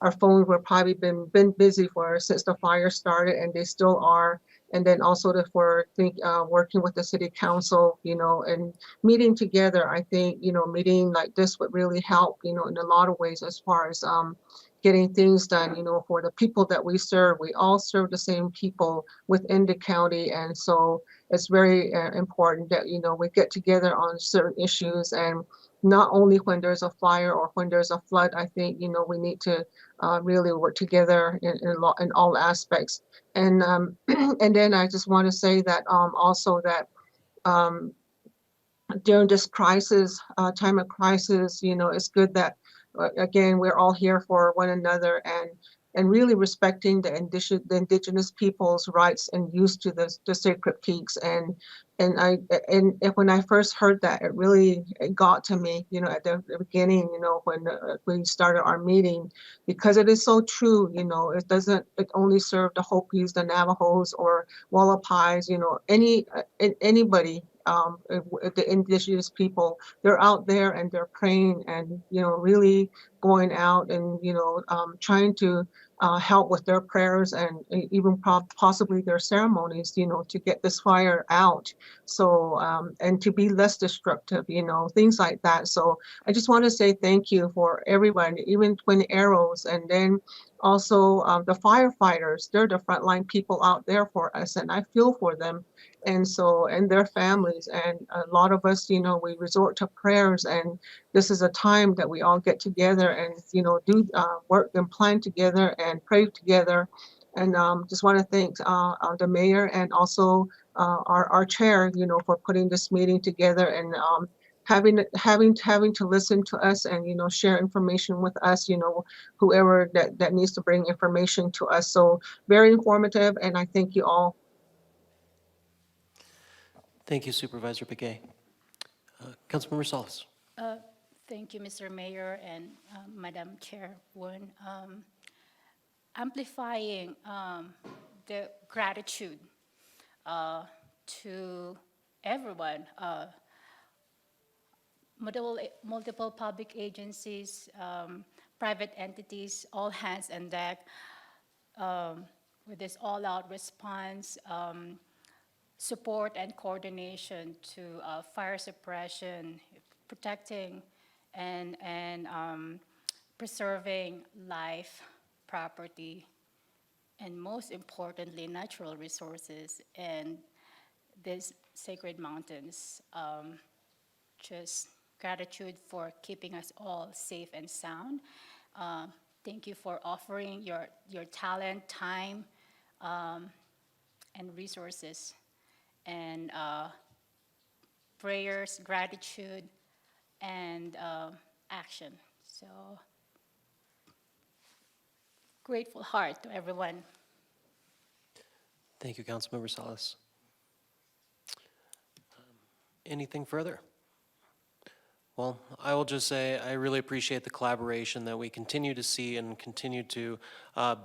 our phones were probably been busy since the fire started, and they still are. And then also working with the city council, and meeting together. I think, meeting like this would really help, in a lot of ways, as far as getting things done, for the people that we serve. We all serve the same people within the county. And so it's very important that, we get together on certain issues, and not only when there's a fire or when there's a flood. I think, we need to really work together in all aspects. And and then I just want to say that also that during this crisis, time of crisis, it's good that again, we're all here for one another, and really respecting the indigenous people's rights and use to the sacred peaks. And when I first heard that, it got to me, at the beginning, when we started our meeting, because it is so true. It only serve the Hopis, the Navajos, or Wallapais, anybody. The indigenous people, they're out there and they're praying, and really going out and trying to help with their prayers, and even possibly their ceremonies, to get this fire out. So and to be less destructive, things like that. So I just want to say thank you for everyone, even Twin Arrows, and then also the firefighters. They're the frontline people out there for us, and I feel for them. And so, and their families, and a lot of us, we resort to prayers, and this is a time that we all get together and, do work and plan together and pray together. And just want to thank the mayor, and also our chair, for putting this meeting together, and having to listen to us, and, share information with us, whoever that needs to bring information to us. So very informative, and I thank you all. thank you, Supervisor Begay. Councilmember Salas. Thank you, Mr. Mayor and Madam Chairwoman. Amplifying the gratitude to everyone, multiple public agencies, private entities, all hands on deck with this all-out response, support and coordination to fire suppression, protecting and preserving life, property, and most importantly, natural resources and these sacred mountains. Just gratitude for keeping us all safe and sound. Thank you for offering your talent, time, and resources, and prayers, gratitude, and action. So, grateful heart to everyone. Thank you, Councilmember Salas. Anything further? Well, I will just say I really appreciate the collaboration that we continue to see and continue to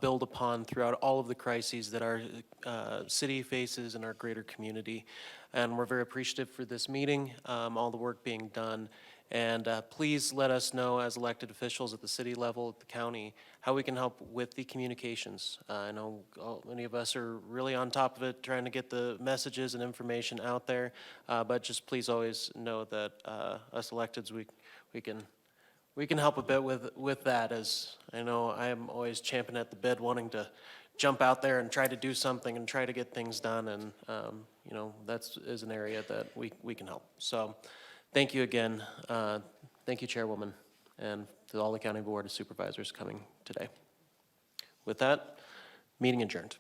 build upon throughout all of the crises that our city faces and our greater community. And we're very appreciative for this meeting, all the work being done. And please let us know as elected officials at the city level, at the county, how we can help with the communications. I know many of us are really on top of it, trying to get the messages and information out there. But just please always know that us electeds, we can help a bit with that. As I know, I am always champing at the bit, wanting to jump out there and try to do something and try to get things done. And you know, that's is an area that we can help. So. Thank you again. Thank you, Chairwoman, and to all the County Board of Supervisors coming today. With that, meeting adjourned.